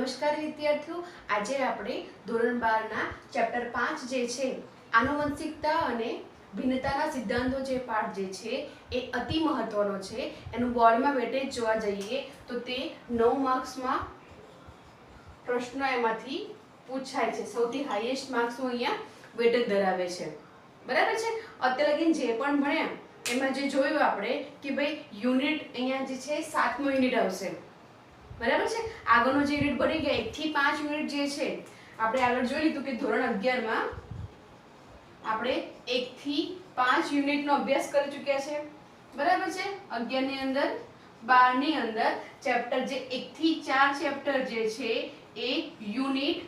નમસ્કાર વિદ્યાર્થીઓ, આજે આપણે ધોરણ 12 ના ચેપ્ટર 5 જે છે આનુવંશિકતા અને ભિન્નતાના સિદ્ધાંતો જે પાઠ જે છે એ અતિ મહત્વનો છે. એનું બોર્ડમાં વેટેજ જોવા જઈએ તો તે 9 માર્ક્સમાં પ્રશ્ન એમાંથી પૂછાય છે. સૌથી હાઈએસ્ટ માર્ક્સનું અહીંયા વેટેજ ધરાવે છે. બરાબર છે. અત્યારે લગીને જે પણ ભણ્યા એમાં જે જોયું આપણે કે ભાઈ યુનિટ અહીંયા જે છે 7મો યુનિટ આવશે. બરાબર છે. આગળનો જે યુનિટ બની ગયા 1 થી 5 યુનિટ જે છે આપણે આગળ જોઈ લીધું કે ધોરણ 11 માં આપણે 1 થી 5 યુનિટનો અભ્યાસ કરી ચૂક્યા છે. બરાબર છે. 11 ની અંદર 12 ની અંદર ચેપ્ટર જે 1 થી 4 ચેપ્ટર જે છે એ યુનિટ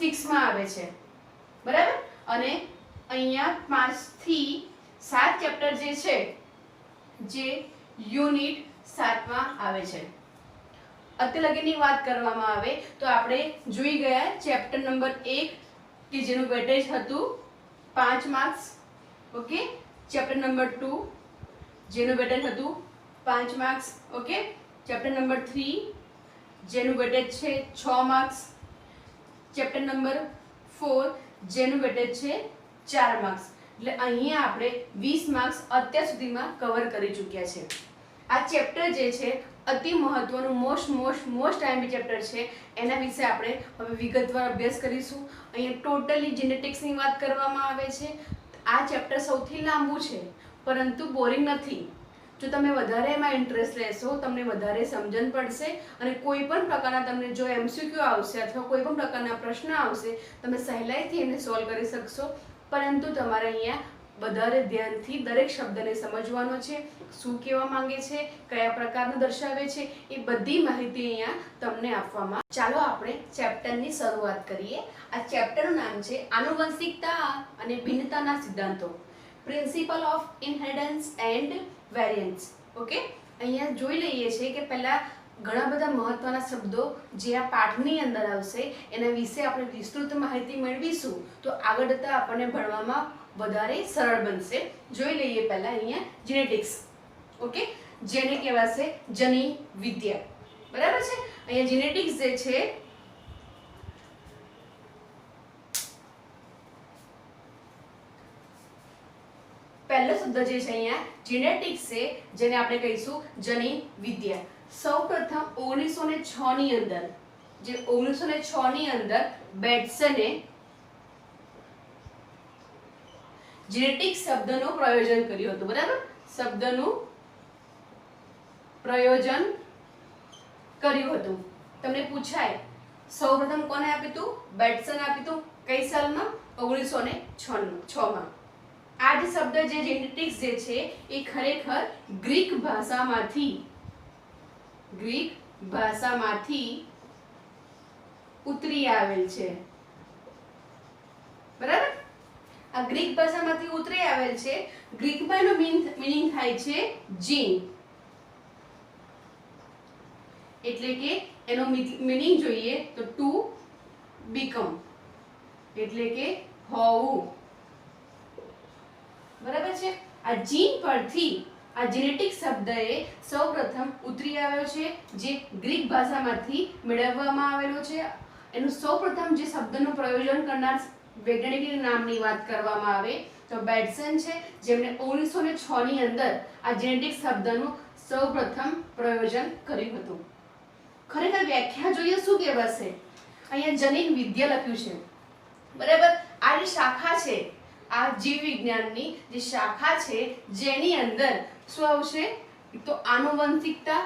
6 માં આવે છે. બરાબર. અને અહીંયા 5 થી 7 ચેપ્ટર જે છે જે યુનિટ 7 માં આવે છે. અત્યાર લગીની વાત કરવામાં આવે તો આપણે જોઈ ગયા ચેપ્ટર નંબર 1 કે જેનું વેટેજ હતું 5 માર્ક્સ. ઓકે. ચેપ્ટર નંબર 2 જેનું વેટેજ હતું 5 માર્ક્સ. ઓકે. ચેપ્ટર નંબર 3 જેનું વેટેજ છે 6 માર્ક્સ. ચેપ્ટર નંબર 4 જેનું વેટેજ છે 4 માર્ક્સ. એટલે અહીંયા આપણે 20 માર્ક્સ અત્યાર સુધીમાં કવર કરી ચૂક્યા છે. આ ચેપ્ટર જે છે અતિ મહત્વનું મોસ્ટ ટાઈમની ચેપ્ટર છે. એના વિશે આપણે હવે વિગતવાર અભ્યાસ કરીશું. અહીંયા ટોટલી જેનેટિક્સની વાત કરવામાં આવે છે. આ ચેપ્ટર સૌથી લાંબુ છે પરંતુ બોરિંગ નથી. જો તમે વધારે એમાં ઇન્ટરેસ્ટ લેશો તમને વધારે સમજણ પડશે અને કોઈ પણ પ્રકારના તમને જો એમસીક્યુ આવશે અથવા કોઈ પણ પ્રકારના પ્રશ્ન આવશે તમે સહેલાઈથી એને સોલ્વ કરી શકશો. પરંતુ તમારે અહીંયા વધારે ધ્યાનથી દરેક શબ્દને સમજવાનો છે. શું કહેવા માંગે છે, કયા પ્રકારનું દર્શાવે છે, એ બધી માહિતી અહીંયા તમને આપવામાં. ચાલો આપણે ચેપ્ટરની શરૂઆત કરીએ. આ ચેપ્ટરનું નામ છે આનુવંશિકતા અને ભિન્નતાના સિદ્ધાંતો, principal of inheritance and variance. Okay. અહીંયા જોઈ લઈએ છીએ કે પહેલા ઘણા બધા મહત્વના શબ્દો જે આ પાઠની અંદર આવશે એના વિશે આપણે વિસ્તૃત માહિતી મેળવીશું તો આગળ જતા આપણને ભણવામાં વધારે સરળ બનશે. જોઈ લઈએ પહેલા અહીંયા જેનેટિક્સ. ઓકે. જેને કહેવાશે જનીન વિદ્યા. બરાબર છે. અહીંયા જેનેટિક્સ જે છે પહેલો શબ્દ જે છે અહીંયા જેનેટિક્સ છે જેને આપણે કહીશું જનીન વિદ્યા. સૌપ્રથમ 1906 ની અંદર જે 1906 ની અંદર બેટ્સને જેનેટિક્સ શબ્દનું પ્રયોજન કર્યું હતું. બરાબર. શબ્દનું પ્રયોજન કર્યું હતું. તમને પૂછાય સૌપ્રથમ કોને આપ્યું હતું? બેટ્સને આપ્યું હતું. કઈ સાલમાં? 1906 માં. આ જે શબ્દ જે જેનેટિક્સ જે છે એ ખરેખર ગ્રીક ભાષામાંથી ઉતરી આવેલ છે. બરાબર. આ ગ્રીક ભાષામાંથી ઉતરી આવેલ છે. ગ્રીકમાં એનો મીનિંગ થાય છે જીન. એટલે કે એનો મીનિંગ જોઈએ તો ટુ બીકમ એટલે કે હોવું. બરાબર છે. આ જીન પરથી આ જેનેટિક શબ્દ એ સૌપ્રથમ ઉતરી આવ્યો છે જે ગ્રીક ભાષામાંથી મેળવવામાં આવેલો છે. એનું સૌપ્રથમ જે શબ્દનું પ્રયોજન કરનાર વૈજ્ઞાનિકના નામની વાત કરવામાં આવે તો બેટ્સન છે જેમણે 1906 ની અંદર આ જેનેટિક શબ્દનું સૌપ્રથમ પ્રયોજન કર્યું હતું. ખરેખર વ્યાખ્યા જોઈએ શું કહેવાશે? અહીંયા જનીન વિદ્યા લખ્યું છે. બરાબર. આ જે શાખા છે આ જીવ વિજ્ઞાનની જે શાખા છે જેની અંદર શું આવશે તો આનુવંશિકતા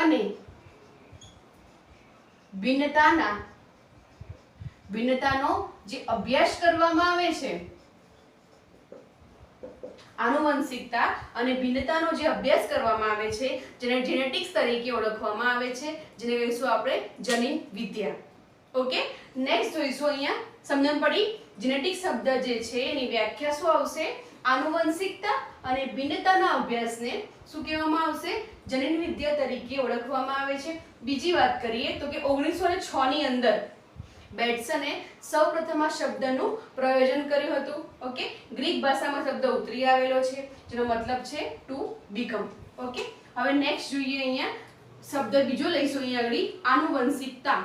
અને ભિન્નતાનો જે અભ્યાસ કરવામાં આવે છે. આનુવંશિકતા અને ભિન્નતાનો જે અભ્યાસ કરવામાં આવે છે જેને જેનેટિક્સ તરીકે ઓળખવામાં આવે છે જેને કહીશું આપણે જનીન વિદ્યા. ઓકે. નેક્સ્ટ જોઈશું અહીંયા સમજણ પડી. જેનેટિક શબ્દ જે છે એની વ્યાખ્યા શું આવશે? આનુવંશિકતા અને ભિન્નતાના અભ્યાસને શું કહેવામાં આવશે? જનીન વિદ્યા તરીકે ઓળખવામાં આવે છે. બીજી વાત કરીએ તો કે 1906 ની અંદર બેટ્સને સૌપ્રથમ આ શબ્દનું પ્રયોજન કર્યું હતું. ઓકે. ગ્રીક ભાષામાં શબ્દ ઉતરી આવેલો છે જેનો મતલબ છે ટુ બીકમ. ઓકે. હવે નેક્સ્ટ જોઈએ અહીંયા શબ્દ બીજો લઈશું અહીંયા આગળ આનુવંશિકતા.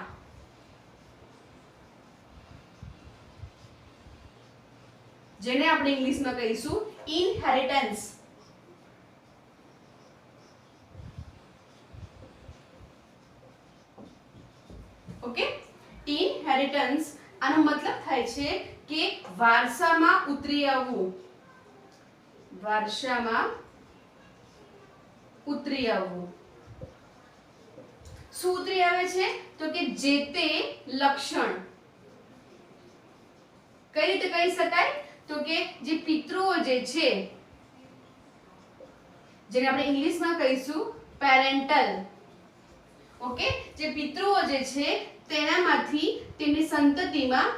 જેને આપણે ઇંગ્લિશમાં કહીશું ઇનહેરિટન્સ. ઓકે, ઇનહેરિટન્સ આનો મતલબ થાય છે કે વારસામાં ઉતરી આવવું. વારસામાં ઉતરી આવવું. શું ઉતરી આવે છે? તો કે જે તે લક્ષણ. કઈ રીતે કહી શકાય? તો કે જે પિતૃઓ જે છે, જેને આપણે ઇંગ્લિશમાં કહીશું પેરેન્ટલ. ઓકે, જે પિતૃઓ જે છે તેનામાંથી તેમની સંતતિમાં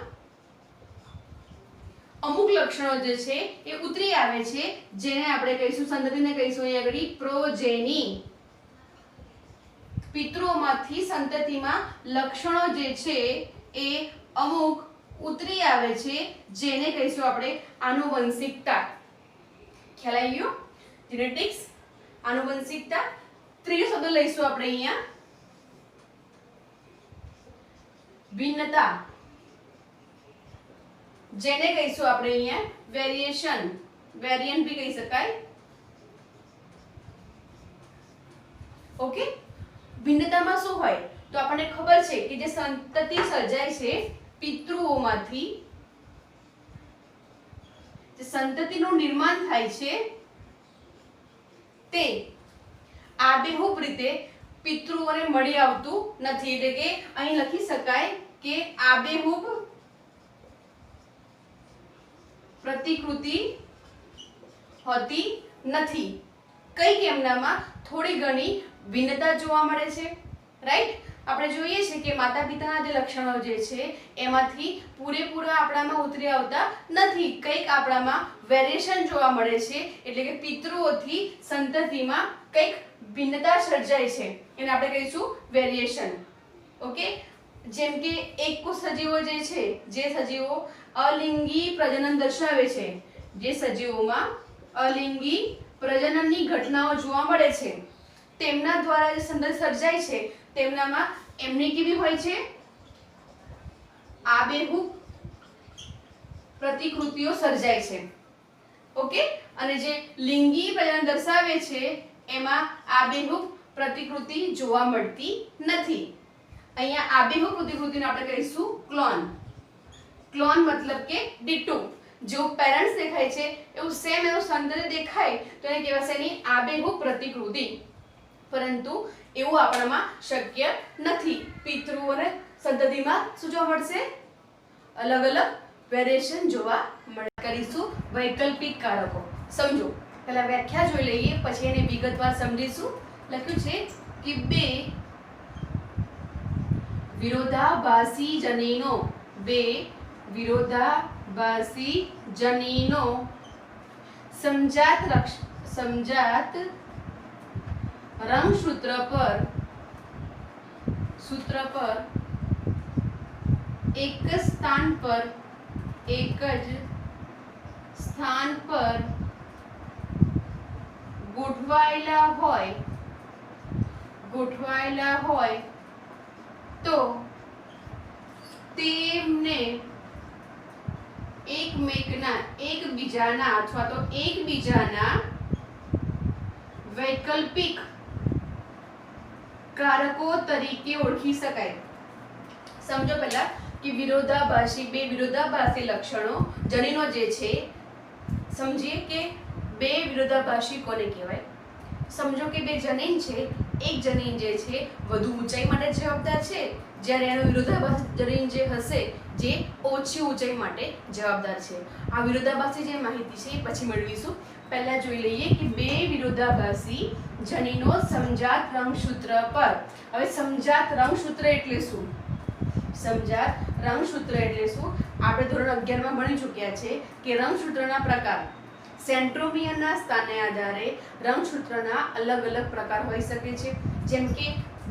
અમુક લક્ષણો જે છે એ ઉતરી આવે છે, જેને આપણે કહીશું, સંતતિને કહીશું અહીંયા આગળ પ્રોજેની. પિતૃઓમાંથી સંતતિમાં લક્ષણો જે છે એ અમુક ઉતરી આવે છે, જેને કહીશું આપણે આનુવંશિકતા. ખ્યાલ આવી ગયો? જેનેટિક્સ, આનુવંશિકતા. ત્રીજો શબ્દ લઈશું આપણે અહીંયા ભિન્નતા, જેને કહીશું આપણે અહીંયા વેરિએશન. વેરિયન્ટ भी કહી શકાય. ઓકે, ભિન્નતામાં શું હોય? તો આપણને ખબર છે કે જે સંતતિ સર્જાય છે પિતૃઓમાંથી, જે સંતતિનું નિર્માણ થાય છે તે આબેહૂબ રીતે પિતૃઓને મળી આવતું નથી. એટલે કે અહીં લખી શકાય કે આબેહૂબ પ્રતિકૃતિ હોતી નથી. કઈક એમનામાં થોડી ઘણી ભિન્નતા જોવા મળે છે. રાઈટ? આપણે જોઈએ છે કે માતા પિતાના જે લક્ષણો જે છે એમાંથી પૂરેપૂરા આપણામાં ઉતરી આવતા નથી. કંઈક આપણામાં વેરિએશન જોવા મળે છે. એટલે કે પિતૃઓથી સંતતિમાં કંઈક ભિન્નતા સર્જાય છે, એને આપણે કહીશું વેરિએશન. ઓકે, જેમ કે એક સજીવો જે છે, જે સજીવો અલિંગી પ્રજનન દર્શાવે છે, જે સજીવોમાં અલિંગી પ્રજનનની ઘટનાઓ જોવા મળે છે, તેમના દ્વારા જે સંતતિ સર્જાય છે તેમનામાં એમની કેવી હોય છે? આબેહૂબ પ્રતિકૃતિઓ સર્જાય છે. ઓકે, અને જે લિંગી પ્રજનન દર્શાવે છે એમાં આબેહૂબ પ્રતિકૃતિ જોવા મળતી નથી. અહીંયા આબેહૂબ પ્રતિકૃતિને આપણે કહીશું ક્લોન. ક્લોન મતલબ કે ડિટો. જેવું પેરેન્ટ્સ દેખાય છે એવું સેમ એનું સંતતિ દેખાય તો એને કહેવાશે એની આબેહૂબ પ્રતિકૃતિ. પરંતુ એવું આપણામાં શક્ય નથી. પિતૃઓને સંતતિમાં શું જોવા મળશે? અલગ અલગ વેરિએશન જોવા મળે. કરીશું વૈકલ્પિક કારકો. સમજો, પહેલા વ્યાખ્યા જોઈ લઈએ, પછી એને વિગતવાર સમજીશું. લખ્યું છે કે બે વિરોધાભાસી જનીનો, બે વિરોધાભાસી જનીનો સમજાત રંગસૂત્ર પર એક જ સ્થાન પર ગોઠવાયેલા હોય તો તેમને એકબીજાના અથવા તો એકબીજાના વૈકલ્પિક કારકો તરીકે ઓળખી શકાય. સમજો પહેલા કે બે વિરોધાભાસી લક્ષણો જનીનો જે છે, સમજીએ કે બે વિરોધાભાસી કોને કહેવાય. સમજો કે બે જનીન છે, એક જનીન જે છે વધુ ઊંચાઈ માટે જવાબદાર છે, જ્યારે એનો વિરોધાભાસી જનીન જે હશે જે ઓછી ઊંચાઈ માટે જવાબદાર છે. આ વિરોધાભાસી જે માહિતી છે એ પછી મેળવીશું. પહેલા જોઈ લઈએ કે બે વિરોધાભાસી જનીનો સમજાત રંગસૂત્ર પર. હવે સમજાત રંગસૂત્ર એટલે શું? સમજાત રંગસૂત્ર એટલે શું? આપણે ધોરણ 11 માં ભણી ચૂક્યા છે કે રંગસૂત્રના પ્રકાર. સેન્ટ્રોમિયરના સ્થાને આધારે રંગસૂત્રના અલગ અલગ પ્રકાર હોઈ શકે છે. જેમ કે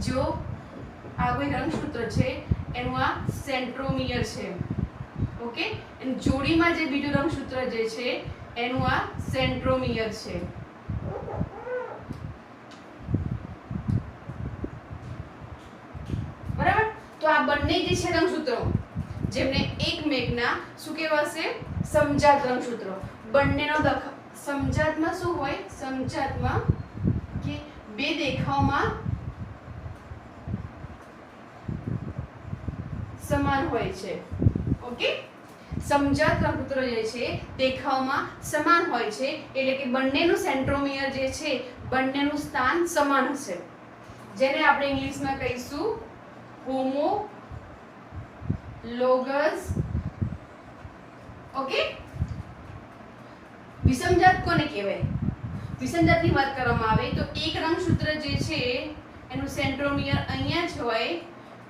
જો આ કોઈ રંગસૂત્ર છે એનું આ સેન્ટ્રોમિયર છે. ઓકે, એની જોડીમાં જે બીજું રંગસૂત્ર જે છે એનું આ સેન્ટ્રોમિયર છે. તો આ બંને જે છે રંગસૂત્રો જેમને એકમેકના શું કહેવાશે સમજાત રંગસૂત્રો બંનેનો સમજાતમાં શું હોય સમજાતમાં કે બે દેખાવમાં સમાન હોય છે ઓકે સમજાત રંગસૂત્રો જે છે દેખાવમાં સમાન હોય છે એટલે કે બંનેનું સેન્ટ્રોમિયર જે છે બંનેનું સ્થાન સમાન હશે જેને આપણે ઇંગ્લિશમાં કહીશું હોમોલોગસ ઓકે વિષમજાત કોને કહેવાય વિષમજાતની વાત કરવામાં આવે તો એક રંગસૂત્ર જે છે એનું સેન્ટ્રોમિયર અહીંયા જ હોય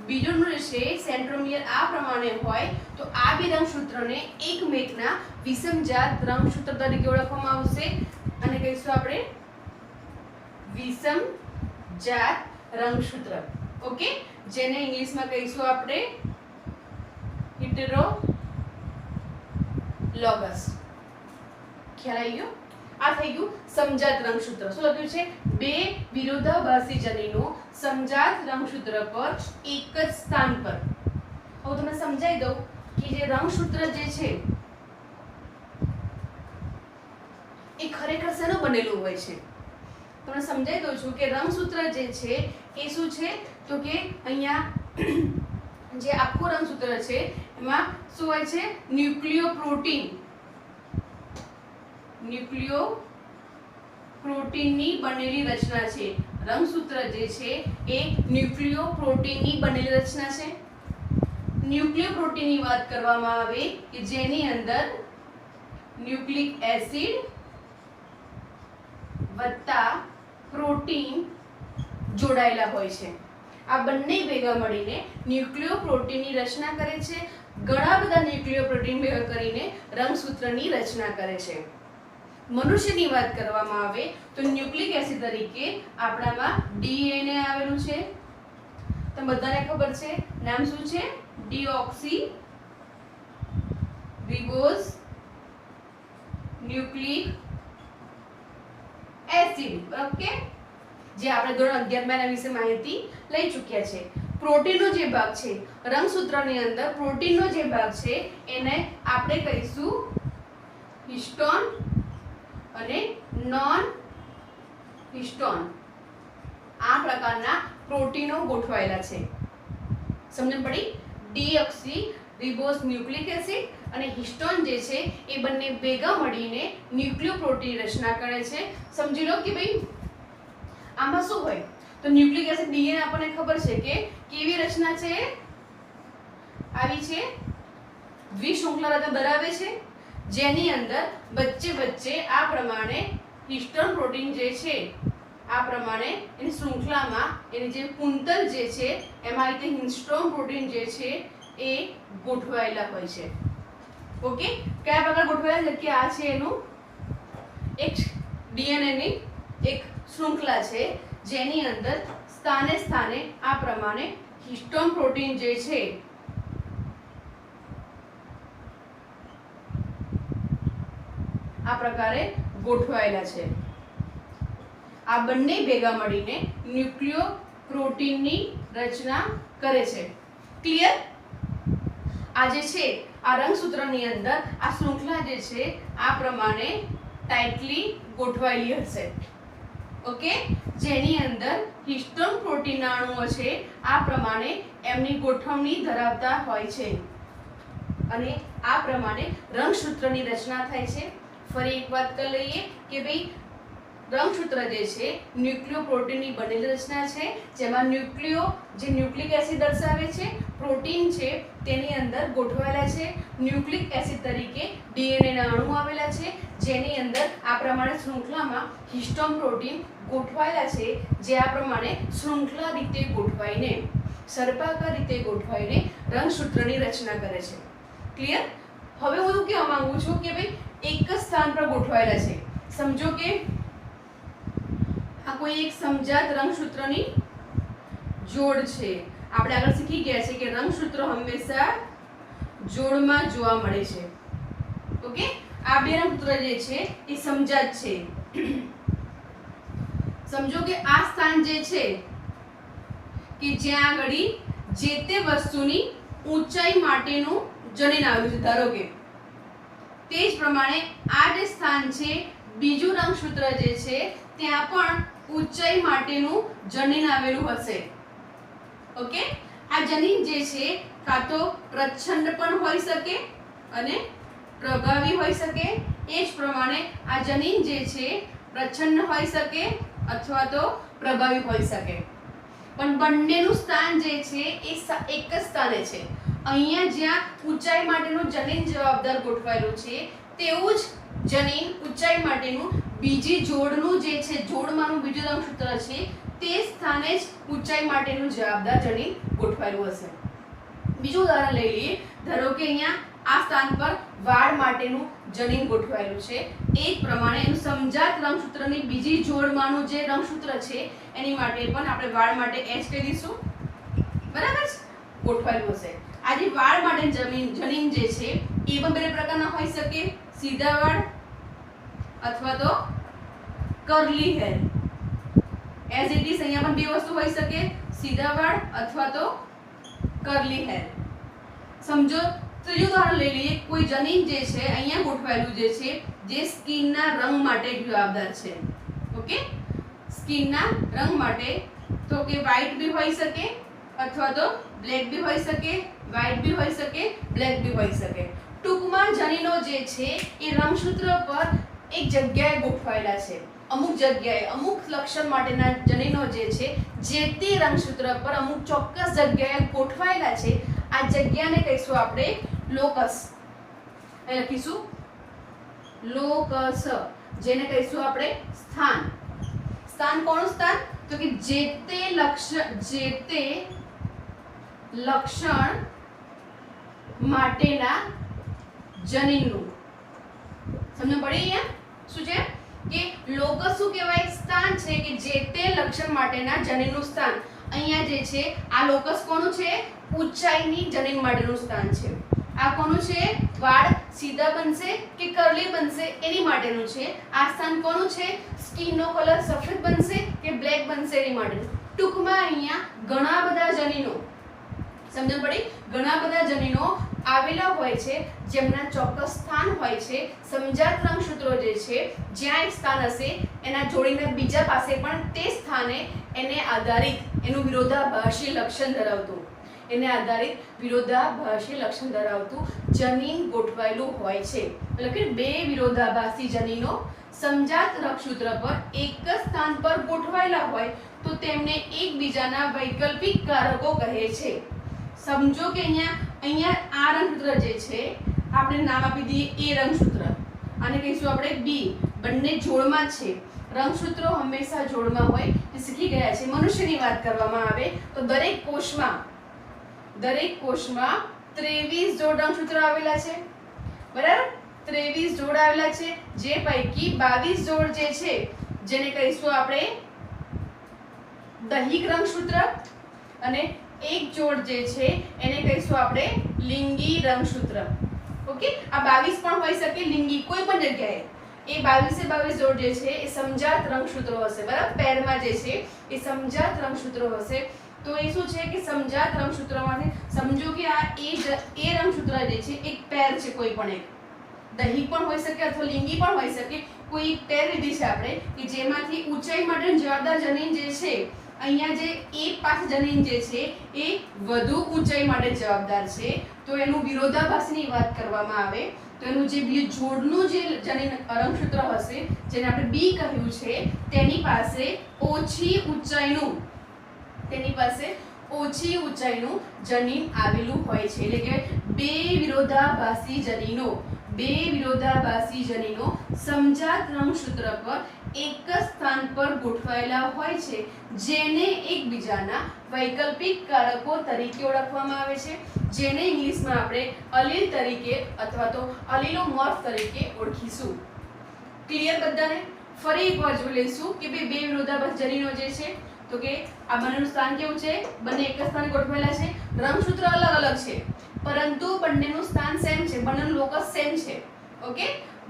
બીજું જે છે સેન્ટ્રોમિયર આ પ્રમાણે હોય તો આ બે રંગસૂત્રને એકમેકના વિષમજાત રંગસૂત્ર તરીકે ઓળખવામાં આવશે અને કહીશું આપણે વિષમજાત રંગસૂત્ર ઓકે જેને ઇંગ્લિશમાં કહીશું આપણે હેટેરોલોગસ ખ્યાલ આવી ગયો આ થઈ ગયું સમજાત રંગસૂત્ર શું લખ્યું છે બે વિરોધાભાસી જનીનો સમજાત રંગસૂત્ર પર એક જ સ્થાન પર હું તમને સમજાવી દઉં કે જે રંગસૂત્ર જે છે એ ખરેખર શેનું બનેલું હોય છે તમને સમજાવી દઉં છું કે રંગસૂત્ર જે છે એ શું છે તો કે અહીંયા જે આખું રંગસૂત્ર છે એમાં શું હોય છે ન્યુક્લિયોપ્રોટીનની બનેલી રચના છે રંગસૂત્ર જે છે એ ન્યુક્લિયોપ્રોટીનની બનેલી રચના છે ન્યુક્લિયોપ્રોટીનની વાત કરવામાં આવે કે જેની અંદર ન્યુક્લિક એસિડ વત્તા પ્રોટીન જોડાયેલા હોય છે આ બંને ભેગા મળીને ન્યુક્લિયોપ્રોટીનની રચના કરે છે ઘણા બધા ન્યુક્લિયોપ્રોટીન ભેગા કરીને રંગસૂત્રની રચના કરે છે મનુષ્યની વાત કરવામાં આવે તો ન્યુક્લિક એસિડ તરીકે આપણામાં ડીએનએ આવેલું છે તમને બધાને ખબર છે નામ શું છે deoxy ribose nucleic acid okay જે આપણે ધોરણ 11 માં એના વિશે માહિતી લઈ ચૂક્યા છે પ્રોટીનનો જે ભાગ છે રંગસૂત્રની અંદર પ્રોટીનનો જે ભાગ છે એને આપણે કહીશું હિસ્ટોન અને નોન હિસ્ટોન આ પ્રકારના પ્રોટીનો ગોઠવાયેલા છે સમજણ પડી ડીઓક્સી રિબોઝ ન્યુક્લિક એસિડ અને હિસ્ટોન જે છે એ બંને ભેગા મળીને ન્યુક્લિયોપ્રોટીન રચના કરે છે સમજી લો કે ભાઈ આમાં શું હોય તો ન્યુક્લિક એસિડ ડીએનએ આપણને ખબર છે કે કેવી રચના છે આવી છે દ્વિશૃંખલા રચના ધરાવે છે જેની અંદર વચ્ચે આ પ્રમાણે હિસ્ટોન પ્રોટીન જે છે આ પ્રમાણે એની શૃંખલામાં એની જે કુંતલ જે છે એમાં રીતે હિસ્ટોન પ્રોટીન જે છે એ ગોઠવાયેલા હોય છે ઓકે કયા પ્રકાર ગોઠવાયેલા છે કે આ છે એનું એક ડીએનએ ની એક શૃંખલા છે જેની અંદર સ્થાને આ પ્રમાણે હિસ્ટોન પ્રોટીન જે છે આ પ્રકારે ગોઠવાયેલા છે આ બંને ભેગા મળીને ન્યુક્લિયોપ્રોટીનની રચના કરે છે ક્લિયર આ જે છે આ રંગસૂત્રની અંદર આ શૃંખલા જે છે આ પ્રમાણે ટાઇટલી ગોઠવાયેલી હશે ઓકે જેની અંદર હિસ્ટોન પ્રોટીનના અણુઓ છે આ પ્રમાણે એમની ગોઠવણી ધરાવતા હોય છે અને આ પ્રમાણે રંગસૂત્રની રચના થાય છે ફરી એક વાત કરી લઈએ કે ભાઈ રંગસૂત્ર જે છે ન્યુક્લિયોપ્રોટીનની બનેલી રચના છે જેમાં જે ન્યુક્લિક એસિડ દર્શાવે છે પ્રોટીન છે તેની અંદર ગોઠવાયેલા છે ન્યુક્લિક એસિડ તરીકે ડીએનએ ના અણુ આવેલા છે જેની અંદર આ પ્રમાણે શૃંખલામાં હિસ્ટોન પ્રોટીન ગોઠવાયેલા છે જે આ પ્રમાણે શૃંખલા રીતે ગોઠવાઈને સર્પાકાર રીતે ગોઠવાઈને રંગસૂત્રની રચના કરે છે ક્લિયર હવે હું એવું કહેવા માંગુ છું કે ભાઈ એક જ સ્થાન પર ગોઠવાયેલા છે સમજો કે આ કોઈ એક સમજાત રંગસૂત્રની જોડ છે આપણે આગળ શીખી ગયા છે કે રંગસૂત્રો હંમેશા જોડમાં જોવા મળે છે ઓકે આ બે રંગસૂત્ર જે છે એ સમજાત છે સમજો કે આ સ્થાન જે છે કે જ્યાં આગળ જે તે વસ્તુની ઊંચાઈ માટેનું જનીન આવ્યું છે. ધારો કે તે જ પ્રમાણે આ જે સ્થાન છે બીજું રંગસૂત્ર જે છે ત્યાં પણ ઊંચાઈ માટેનું જનીન આવેલું હશે. ઓકે, આ જનીન જે છે કાં તો પ્રચ્છન્ન પણ હોઈ શકે અને પ્રભાવી હોઈ શકે. એ જ પ્રમાણે આ જનીન જે છે પ્રચ્છન્ન હોઈ શકે અથવા તો પ્રભાવી હોઈ શકે. પણ બંનેનું સ્થાન જે છે એ એક જ સ્થાને છે. અહીંયા જ્યાં ઊંચાઈ માટેનું જનીન જવાબદાર ગોઠવાયેલું છે તેવું જ જનીન ઊંચાઈ માટેનું બીજી જોડનું જે છે જોડમાંનું બીજું રંગસૂત્ર છે તે સ્થાને જ ઊંચાઈ માટેનું જવાબદાર જનીન ગોઠવાયેલું હશે. બીજું ઉદાહરણ લઈ લઈએ. ધારો કે અહીંયા આ સ્થાન પર વાળ માટેનું જનીન ગોઠવાયેલું છે. એ જ પ્રમાણે એનું સમજાત રંગસૂત્રની બીજી જોડમાંનું જે રંગસૂત્ર છે એની માટે પણ આપણે વાળ માટે H કહી દઈશું. બરાબર છે, ગોઠવાયેલું હશે. આ જે વાળ માટે જનીન જે છે એ પણ બે પ્રકારના હોઈ શકે. સીધા વાળ અથવા તો curly hair. As it is અહીંયા પણ બે વસ્તુ હોઈ શકે, સીધા વાળ અથવા તો કર્લી હેર. સમજો. ત્રીજું ઉદાહરણ લઈ લઈએ. કોઈ જનીન જે છે અહીંયા ગોઠવાયેલું જે છે જે સ્કિનના રંગ માટે જવાબદાર છે. ઓકે, સ્કિનના રંગ માટે તો કે વ્હાઈટ બી હોઈ શકે અથવા તો બ્લેક બી હોઈ શકે, વ્હાઈટ બી હોઈ શકે, બ્લેક બી હોઈ શકે. ટૂંકમાં જનીનો જે છે એ રંગસૂત્ર પર એક જગ્યાએ ગોઠવાયેલા છે. અમુક જગ્યાએ અમુક લક્ષણ માટેના જનીનો જે છે જે તે રંગસૂત્ર પર અમુક ચોક્કસ જગ્યાએ ગોઠવાયેલા છે. આ જગ્યાને કહીશું આપણે લોકસ. અહીં લખીશું લોકસ, જેને કહીશું આપણે સ્થાન. સ્થાન કોનું સ્થાન? તો કે જે તે લક્ષણ માટેના જનીનનું. સમજ પડી? અહીંયા શું છે કે લોકસ શું કહેવાય? સ્થાન છે કે જે તે લક્ષણ માટેના જનીનનું સ્થાન. અહીંયા જે છે આ લોકસ કોનું છે? ઊંચાઈની જનીન માટેનું સ્થાન છે. આ કોનું છે? વાળ સીધા બનશે કે કર્લી બનશે એની માટેનું છે. આ સ્થાન કોનું છે? સ્કિનનો કલર સફેદ બનશે કે બ્લેક બનશે એની માટેનું. ટૂંકમાં અહીંયા ઘણા બધા જનીનો, સમજણ પડી? ઘણા બધા જનીનો આવેલા હોય છે જેમના ચોક્કસ સ્થાન હોય છે. સમજાત રંગસૂત્રો જે છે જ્યાં એક સ્થાન હશે એના જોડીના બીજા પાસે પણ તે સ્થાને એને આધારિત એનું વિરોધાભાસી લક્ષણ ધરાવતું જનીન ગોઠવાયેલું હોય છે. એટલે કે બે વિરોધાભાસી જનીનો સમજાત રંગસૂત્ર પર એક જ સ્થાન પર ગોઠવાયેલા હોય તો તેમને એકબીજાના વૈકલ્પિક કારકો કહે છે. સમજો કે અહીંયા આ રંગસૂત્ર જે છે આપણે નામ આપી દઈએ એ રંગસૂત્ર, આને કહીશું આપણે બી. બંને જોડમાં છે. રંગસૂત્રો હંમેશા જોડમાં હોય તે શીખી ગયા છે. મનુષ્યની વાત કરવામાં આવે તો દરેક કોષમાં 23 જોડ રંગસૂત્ર આવેલા છે. બરાબર, 23 જોડ આવેલા છે, જે પૈકી 22 જોડ જે છે જેને કહીશું આપણે દૈહિક રંગસૂત્ર અને એક જોડ જે છે એને કહીશું આપણે લિંગી રંગસૂત્ર. ઓકે, આ 22 પણ હોઈ શકે, લિંગી કોઈ પણ જગ્યાએ. એ 22 જોડ જે છે એ સમજાત રંગસૂત્રો હશે. બરાબર, પેરમાં જે છે એ સમજાત રંગસૂત્રો હશે. તો એ શું છે કે સમજાત રંગસૂત્રોમાંથી સમજો કે આ એ રંગસૂત્ર જે છે એક પેર છે, કોઈ પણ એક દૈહિક પણ હોઈ શકે અથવા લિંગી પણ હોઈ શકે. કોઈ પેર લીધી છે આપણે કે જેમાંથી ઊંચાઈ માટે જવાબદાર જનીન જે છે અહીંયા જે એક પાસે જનીન જે છે એ વધુ ઊંચાઈ માટે જવાબદાર છે. તો એનું વિરોધાભાસની વાત કરવામાં આવે તો એનું જે બીજું જોડનું જે જનીન રંગસૂત્ર હશે જેને આપણે બી કહ્યું છે તેની પાસે ઓછી ઊંચાઈનું જનીન આવેલું હોય છે. એટલે કે બે વિરોધાભાસી જનીનો સમજાત રંગસૂત્ર પર એક જ સ્થાન પર ગોઠવાયેલા હોય છે જેને એકબીજાના વૈકલ્પિક કારકો તરીકે ઓળખવામાં આવે છે, જેને ઇંગ્લિશમાં આપણે અલીલ તરીકે અથવા તો અલીલોમોર્ફ તરીકે ઓળખીશું. ક્લિયર બધાને? ફરી એકવાર જોઈ લઈશું કે બે વિરોધાભાસી જનીનો જે છે તો કે આ બંનેનું સ્થાન કેવું છે? બંને એક જ સ્થાને ગોઠવાયેલા છે. રંગસૂત્ર અલગ અલગ છે પરંતુ બંનેનું સ્થાન સેમ છે, બંનેનું લોકસ સેમ છે. ઓકે,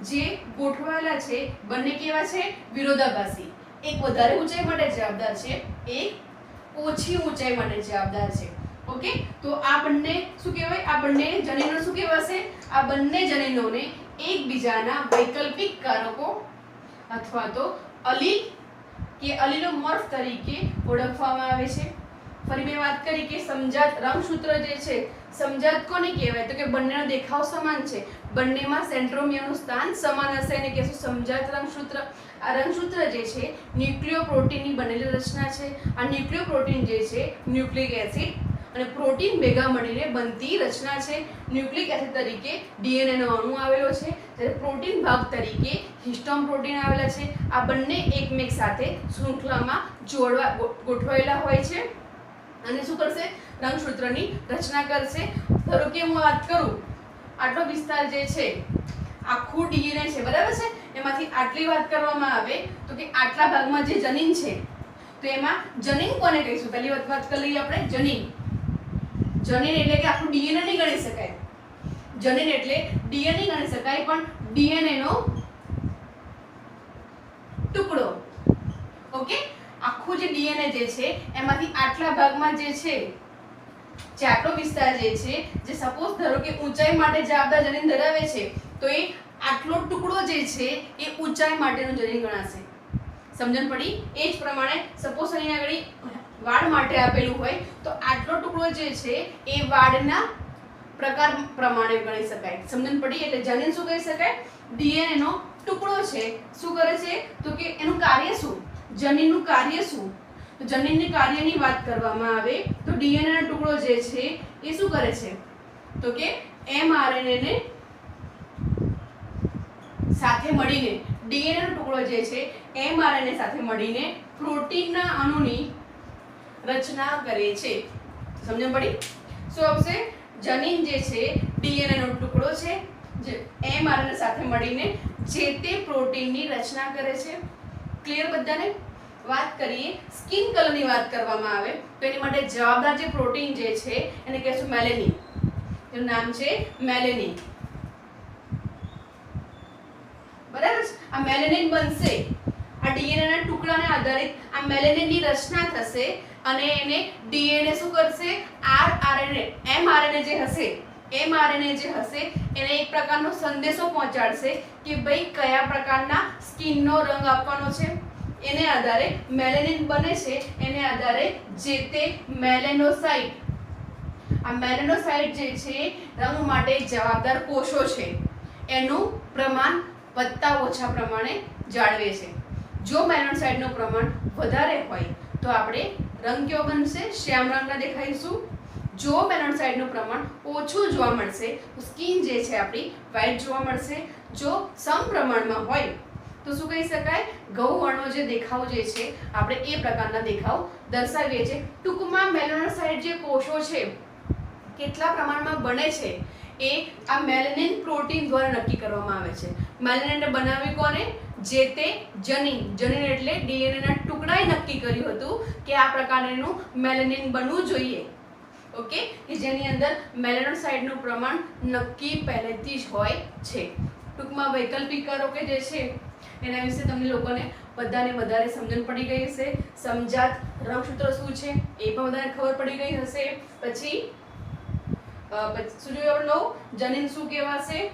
જે ગોઠવાયેલા છે બંને કેવા છે? વિરોધાભાસી. એક વધારે ઊંચાઈ માટે જવાબદાર છે, એક ઓછી ઊંચાઈ માટે જવાબદાર છે. ઓકે, તો આ બંને શું કહેવાય? આ બંને જનીનો શું કહેવાશે? આ બંને જનીનોને એકબીજાના વૈકલ્પિક કારકો અથવા તો અલીલ કે અલીલોમોર્ફ તરીકે ઓળખવામાં આવે છે. ફરી મેં વાત કરી કે સમજાત રંગસૂત્ર જે છે, સમજાત કોને કહેવાય? તો કે બંનેનો દેખાવ સમાન છે, બંનેમાં સેન્ટ્રોમિયરનું સ્થાન સમાન હશે એને કહેશું સમજાત રંગસૂત્ર. આ રંગસૂત્ર જે છે ન્યુક્લિયોપ્રોટીનની બનેલી રચના છે. આ ન્યુક્લિયોપ્રોટીન જે છે ન્યુક્લિક એસિડ અને પ્રોટીન ભેગા મળીને બનતી રચના છે. ન્યુક્લિક એસિડ તરીકે ડીએનએ નો અણુ આવેલો છે, જ્યારે પ્રોટીન ભાગ તરીકે હિસ્ટોન પ્રોટીન આવેલા છે. આ બંને એકમેક સાથે શૃંખલામાં ગોઠવાયેલા હોય છે અને શું કરશે? રંગસૂત્રની રચના કરશે. ધારો કે હું વાત કરું, આટલો વિસ્તાર જે છે આખું ડીએનએ છે, બરાબર છે, એમાંથી આટલી વાત કરવામાં આવે તો કે આટલા ભાગમાં જે જનીન છે, તો એમાં જનીન કોને કહીશું? પહેલી વાત કરી લઈએ આપણે જનીન. જનીન એટલે કે આખું ડીએનએ નહીં ગણી શકાય. જનીન એટલે ડીએનએ ગણી શકાય, પણ ડીએનએ નો ટુકડો. ઓકે, આખું જે ડીએનએ જે છે એમાંથી આટલા ભાગમાં જે છે, જે આટલો વિસ્તાર જે છે, જે સપોઝ ધારો કે ઊંચાઈ માટે જવાબદાર જનીન ધરાવે છે, તો એ આટલો ટુકડો જે છે એ ઊંચાઈ માટેનું જનીન ગણાશે. સમજણ પડી? એ જ પ્રમાણે સપોઝ અહીંયા આગળ વાળ માટે આપેલું હોય તો આટલો ટુકડો જે છે એ વાળના પ્રકાર પ્રમાણે ગણી શકાય. સમજણ પડી? એટલે જનીન શું કહી શકાય? ડીએનએ નો ટુકડો છે. શું કરે છે? તો કે એનું કાર્ય શું? જનીનનું કાર્ય શું? તો જનીનની કાર્યની વાત કરવામાં આવે તો ડીએનએ નો ટુકડો જે છે એ શું કરે છે? તો કે એમઆરએનએ ને સાથે મળીને, ડીએનએ નો ટુકડો જે છે એમઆરએનએ સાથે મળીને પ્રોટીનના અણુની રચના કરે છે. સમજણ પડી? શું આવશે? જનીન જે છે ડીએનએ નો ટુકડો છે, જે એમઆરએનએ સાથે મળીને જે તે પ્રોટીનની રચના કરે છે. ક્લિયર બધાને? વાત કરીએ સ્કિન કલરની વાત કરવામાં આવે તો એની માટે જવાબદાર જે પ્રોટીન જે છે એને કહેશું મેલેનિન. એનું નામ છે મેલેનિન. બરાબર? આ મેલેનિન બનશે. આ ડીએનએ ના ટુકડાને આધારિત આ મેલેનિનની રચના થશે અને એને ડીએનએ શું કરશે? આરઆરએનએ એમઆરએનએ જે હશે, એમઆરએનએ જે હશે એને એક પ્રકારનો સંદેશો પહોંચાડશે કે ભાઈ કયા પ્રકારના સ્કિનનો રંગ આપવાનો છે. એને આધારે મેલેનિન બને છે. એને આધારે જે તે મેલેનોસાઇટ, આ મેલેનોસાઇટ જે છે રંગ માટે જવાબદાર કોષો છે, એનું પ્રમાણ વધતા ઓછા પ્રમાણે જાળવે છે. જો મેલેનોસાઇટનું પ્રમાણ વધારે હોય તો આપણે રંગ કેવો બનશે? શ્યામ રંગના દેખાઈશું. જો મેલેનોસાઇટનું પ્રમાણ ઓછું જોવા મળશે તો સ્કિન જે છે આપણી વ્હાઇટ જોવા મળશે. જો સમ પ્રમાણમાં હોય તો શું કહી શકાય? ગૌવર્ણો જે દેખાવ જે છે આપણે એ પ્રકારના દેખાવ દર્શાવીએ છીએ. ટૂંકમાં મેલેનોસાઇટ જે કોષો છે કેટલા પ્રમાણમાં બને છે એ આ મેલેનિન પ્રોટીન દ્વારા નક્કી કરવામાં આવે છે. મેલેનિનને બનાવી કોને? જે તે જનીન. જનીન એટલે ડીએનએ ના ટુકડાએ નક્કી કર્યું હતું કે આ પ્રકારનું મેલેનિન બનવું જોઈએ. ઓકે, કે જેની અંદર મેલેનોસાઇટનું પ્રમાણ નક્કી પહેલેથી જ હોય છે. ટૂંકમાં વૈકલ્પિક કારકો જે છે એના વિશે તમને લોકોને બધાને વધારે સમજણ પડી ગઈ હશે. સમજાત રંગસૂત્ર શું છે એ પણ બધાને ખબર પડી ગઈ હશે. પછી શું જોયું આપણે? જનીન શું કહેવાશે?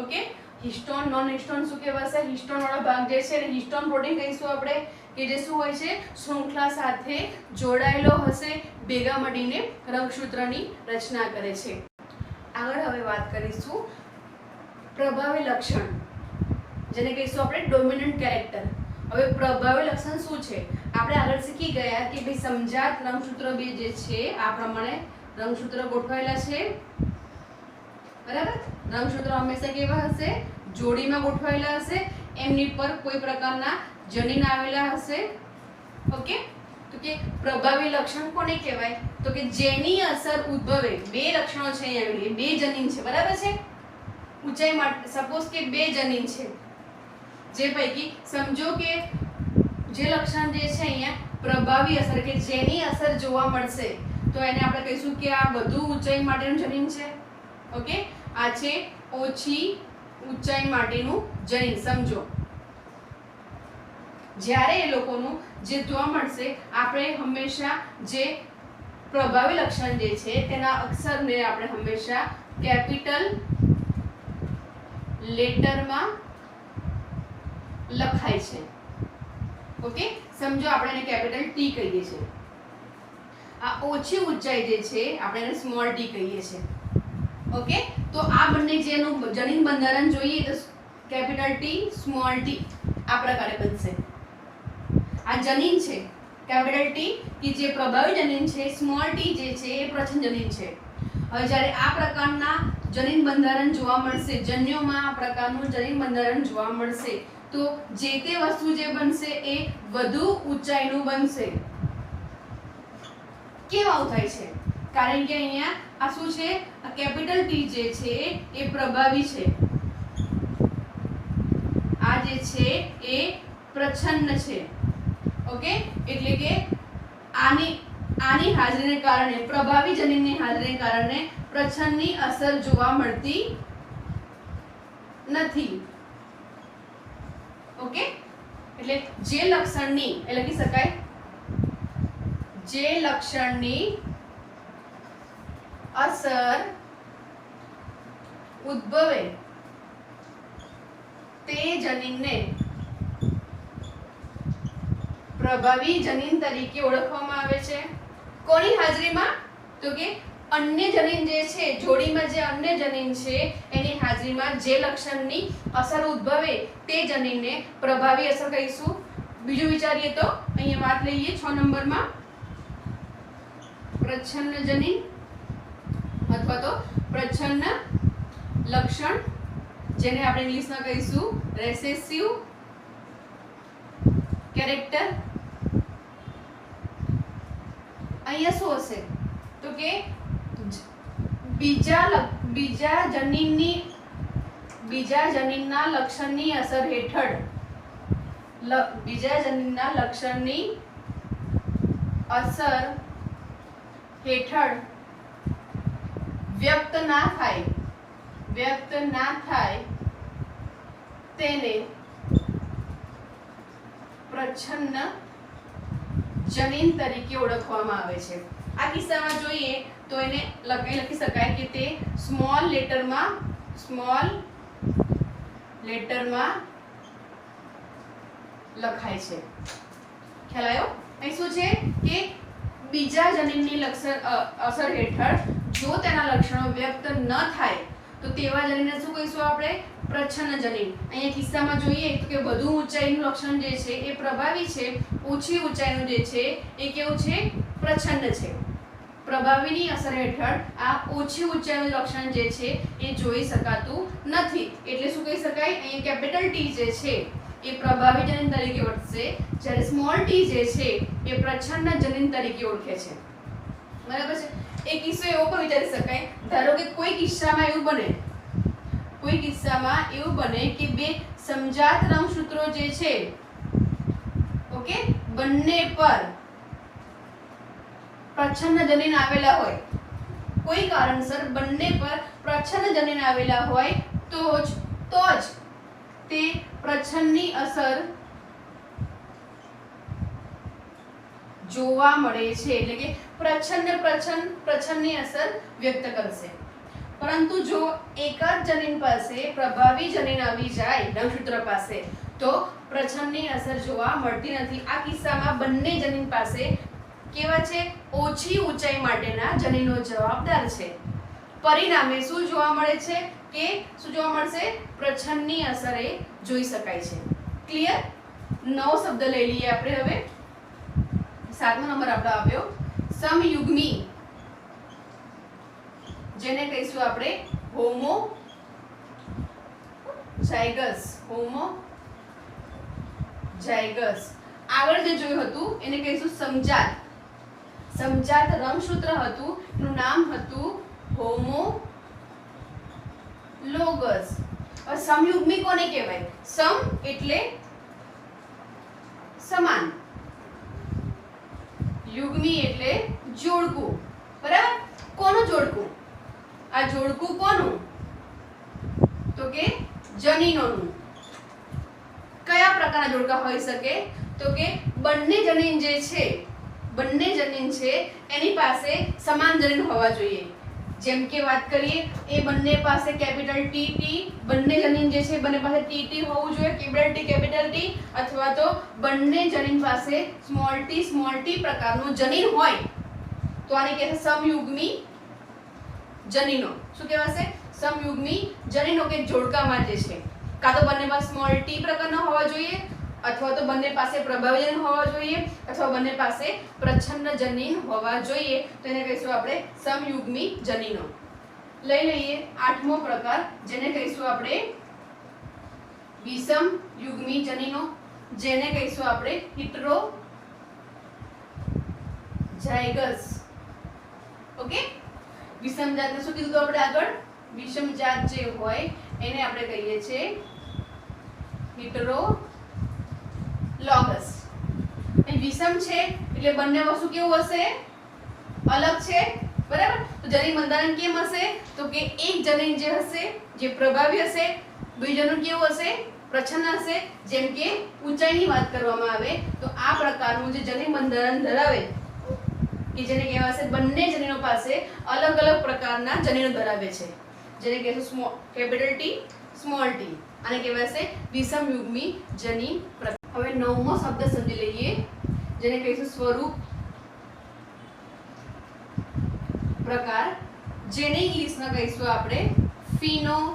ઓકે, હિસ્ટોન નોન હિસ્ટોન શું કહેવાશે? હિસ્ટોન વાળો ભાગ જે છે એને હિસ્ટોન પ્રોટીન કહીશું આપણે, કે જે શું હોય છે? શૃંખલા સાથે જોડાયેલો હશે, ભેગા મળીને રંગસૂત્રની રચના કરે છે. આગળ હવે વાત કરીશું પ્રભાવી લક્ષણ, જેને કહીશું આપણે ડોમિનન્ટ કેરેક્ટર. હવે પ્રભાવી લક્ષણ શું છે? આપણે આગળ શીખી ગયા કે ભાઈ સમજાત રંગસૂત્ર બે જે છે આ પ્રમાણે રંગસૂત્ર ગોઠવાયેલા છે. બરાબર? રંગસૂત્રો હંમેશા કેવા હશે? જોડીમાં ગોઠવાયેલા હશે. એમની પર કોઈ પ્રકારના જનીન આવેલા હશે. ઓકે, તો કે પ્રભાવી લક્ષણ કોને કહેવાય? તો કે જેની અસર ઉદ્ભવે. બે લક્ષણો છે અહીંયા, બે જનીન છે. બરાબર છે? ઊંચાઈ માટે સપોઝ કે બે જનીન છે, જે પૈકી સમજો કે જે લક્ષણ જે છે અહીંયા પ્રભાવી અસર, કે જેની અસર જોવા મળશે, તો એને આપણે કહીશું કે આ વધુ ઊંચાઈ માટેનું જનીન છે. ઓકે, આ છે ઓછી ઊંચાઈ માટેનું જનીન. સમજો જ્યારે એ લોકોનું જે જોવા મળશે, આપણે હંમેશા જે પ્રભાવી લક્ષણ જે છે તેના અક્ષરને આપણે હંમેશા કેપિટલ લેટરમાં લખાય છે. ઓકે, સમજો આપણે એને કેપિટલ ટી કહીએ છીએ. આ ઓછી ઊંચાઈ જે છે આપણે એને સ્મોલ ટી કહીએ છીએ. ઓકે, તો આ બંને જેનું જનીન બંધારણ જોઈએ તો કેપિટલ ટી સ્મોલ ટી આ પ્રકારે બનશે. આ જનીન છે કેપિટલ ટી કે જે પ્રભાવી જનીન છે, સ્મોલ ટી જે છે એ પ્રચ્છન્ન જનીન છે. હવે જ્યારે આ પ્રકારના જનીન બંધારણ જોવા મળશે, જન્યોમાં આ પ્રકારનું જનીન બંધારણ જોવા મળશે તો જે તે વસ્તુ જે બનશે એ વધુ ઊંચાઈનું બનશે. કેમ આવું થાય છે? કારણ કે અહીંયા આ શું છે, આ કેપિટલ ટી જે છે એ પ્રભાવી છે, આ જે છે એ પ્રચ્છન્ન છે. ઓકે, એટલે કે આની હાજરીને કારણે, પ્રભાવી જનીનની હાજરીને કારણે પ્રચ્છન્નની અસર જોવા મળતી નથી. ઓકે, એટલે જે લક્ષણની એ લખી શકાય, જે લક્ષણની અસર ઉદ્ભવે તે જનીનને પ્રભાવી જનીન તરીકે ઓળખવામાં આવે છે. કોની હાજરીમાં? તો કે અન્ય જનીન જે છે, જોડીમાં જે અન્ય જનીન છે એની હાજરીમાં જે લક્ષણની અસર ઉદ્ભવે તે જનીનને પ્રભાવી અસર કહીશું. બીજું વિચારીએ તો અહીંયા વાત લઈએ 6 નંબરમાં, પ્રચ્છન્ન જનીન અથવા તો પ્રચ્છન્ન લક્ષણ, જેને આપણે ઇંગ્લિશમાં કહીશું રેસેસિવ કેરેક્ટર. અહીંયા શું હશે તો કે બીજા જનીનના લક્ષણની અસર હેઠળ, બીજા જનીનના લક્ષણની અસર હેઠળ વ્યક્ત ના થાય તેને પ્રચ્છન્ન જનીન તરીકે ઓળખવામાં આવે છે. આ કિસ્સામાં જોઈએ તો એને લખી શકાય કે તે સ્મોલ લેટરમાં લખાય છે. ખ્યાલ આવ્યો? અહીં શું છે કે બીજા જનીનની અસર હેઠળ જો તેના લક્ષણો વ્યક્ત ન થાય તો તેવા જનીનને શું કહીશું આપણે? પ્રચ્છન્ન જનીન. અહીંયા કિસ્સામાં જોઈએ તો કે વધુ ઊંચાઈનું લક્ષણ જે છે એ પ્રભાવી છે, ઓછી ઊંચાઈનું જે છે એ કેવું છે? પ્રચ્છન્ન છે. પ્રભાવીની અસર હેઠળ આ ઓછી ઊંચાઈનું લક્ષણ જે છે એ જોઈ શકાતું નથી. એટલે શું કહી શકાય? અહીંયા કેપિટલ ટી જે છે એ પ્રભાવી જનીન તરીકે ઓળખશે, જ્યારે સ્મોલ ટી જે છે એ પ્રચ્છન્ન જનીન તરીકે ઓળખે છે. બરાબર છે? એક કિસ્સો એવો પણ વિચારી શકાય, ધારો કે કોઈ કિસ્સામાં એવું બને કે બે સમજાત રંગસૂત્રો જે છે, ઓકે, બંને પર પ્રચ્છન્ન જનીન આવેલા હોય, કોઈ કારણસર બંને પર પ્રચ્છન્ન જનીન આવેલા હોય તો જ તે પ્રચ્છન્નની અસર જોવા મળે છે. એટલે કે પ્રચ્છન્નની અસર વ્યક્ત કરશે. પરંતુ જો એક જ જનીન પાસે પ્રભાવી જનીન આવી જાય રંગસૂત્ર પાસે તો પ્રચ્છન્નની અસર જોવા મળતી નથી. આ કિસ્સામાં બંને જનીન પાસે કેવા છે? ઓછી ઊંચાઈ માટેના જનીનો જવાબદાર છે. પરિણામે શું જોવા મળે છે કે શું જોવા મળશે? પ્રચ્છન્નની અસર એ જોઈ શકાય છે. ક્લિયર? નવો શબ્દ લઈ લઈએ આપણે હવે. 7મો નંબર આપણો આવ્યો સમયુગ્મી, જેને કહીશું આપણે હોમોઝાયગસ. આગળ જે જોયું હતું એને કહીશું સમજાત રંગસૂત્ર હતું, એનું નામ હતું હોમોલોગસ. હવે સમયુગ્મી કોને કહેવાય? સમ એટલે સમાન, યુગ્મી એટલે જોડકું. બરાબર? કોનું જોડકું? આ જોડકું કોનું? તો કે જનીનોનું. કયા પ્રકારના જોડકા હોઈ શકે? તો કે બંને જનીન છે એની પાસે સમાન જનીન હોવા જોઈએ. જેમ કે વાત કરીએ એ બંને પાસે કેપિટલ ટી ટી, બંને જનીન જે છે બંને પાસે ટી ટી હોવું જોઈએ, કેપિટલ ટી, અથવા તો બંને જનીન પાસે સ્મોલ ટી પ્રકારનું જનીન હોય તો આને કહે છે સમયુગ્મી જનીનો. શું કહેવાશે? સમયુગ્મી જનીનો કે જોડકામાં જે છે કાં તો બંને પાસે સ્મોલ ટી પ્રકારના હોવા જોઈએ, અથવા તો બંને પાસે પ્રભાવી જનીન હોવા જોઈએ, અથવા બંને પાસે પ્રચ્છન્ન જનીન હોવા જોઈએ. તો એને કહીશું આપણે સમયુગ્મી જનીનો. લઈ લઈએ આઠમો પ્રકાર, જેને કહીશું આપણે વિષમયુગ્મી જનીનો, જેને કહીશું આપણે હિટરોઝાયગસ. ઓકે, વિષમ જાતને શું કીધું આપણે આગળ? વિષમ જાત જે હોય એને આપણે કહીએ છીએ હિટરોલોગસ. એ વિષમ છે એટલે બંને વસ્તુ કેવું હશે? અલગ છે, બરાબર? તો જનીન બંધારણ કેમ હશે? તો કે એક જનીન જે હશે જે પ્રભાવી હશે, બીજું જનીન કેવું હશે? પ્રચ્છન્ન હશે. જેમ કે ઊંચાઈની વાત કરવામાં આવે તો આ પ્રકારનું જે જનીન બંધારણ ધરાવે કે જેને કહેવાશે બંને જનીનો પાસે અલગ અલગ પ્રકારના જનીનો ધરાવે છે, જેને કહેશું કેપિટલ ટી, સ્મોલ ટી. આને કહેવાશે વિષમયુગ્મી જનીન પ્રકાર. હવે નવમો શબ્દ સમજી લઈએ, જેને કહીશું સ્વરૂપ પ્રકાર, જેને ઇંગ્લિશમાં કહીશું આપણે ફિનોટાઇપ.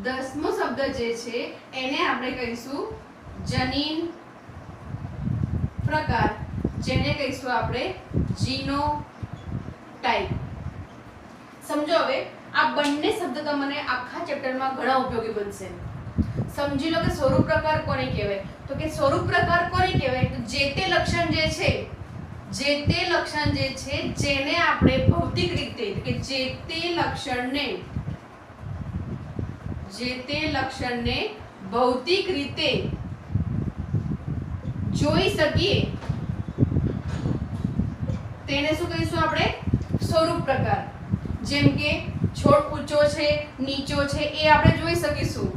દસમો શબ્દ જે છે એને આપણે કહીશું જનીન પ્રકાર, જેને કહીશું આપણે જીનોટાઇપ. સમજો હવે આ બંને શબ્દ તમને આખા ચેપ્ટરમાં ઘણા ઉપયોગી બનશે. સમજી લો કે સ્વરૂપ પ્રકાર કોને કહેવાય? તો કે સ્વરૂપ પ્રકાર કોને કહેવાય? તો જે તે લક્ષણ જે છે જેને આપણે ભૌતિક રીતે કે જે તે લક્ષણને ભૌતિક રીતે જોઈ શકીએ તેને શું કહીશું આપણે? સ્વરૂપ પ્રકાર. જેમ કે છોડ ઊંચો છે, નીચો છે એ આપણે જોઈ શકીશું.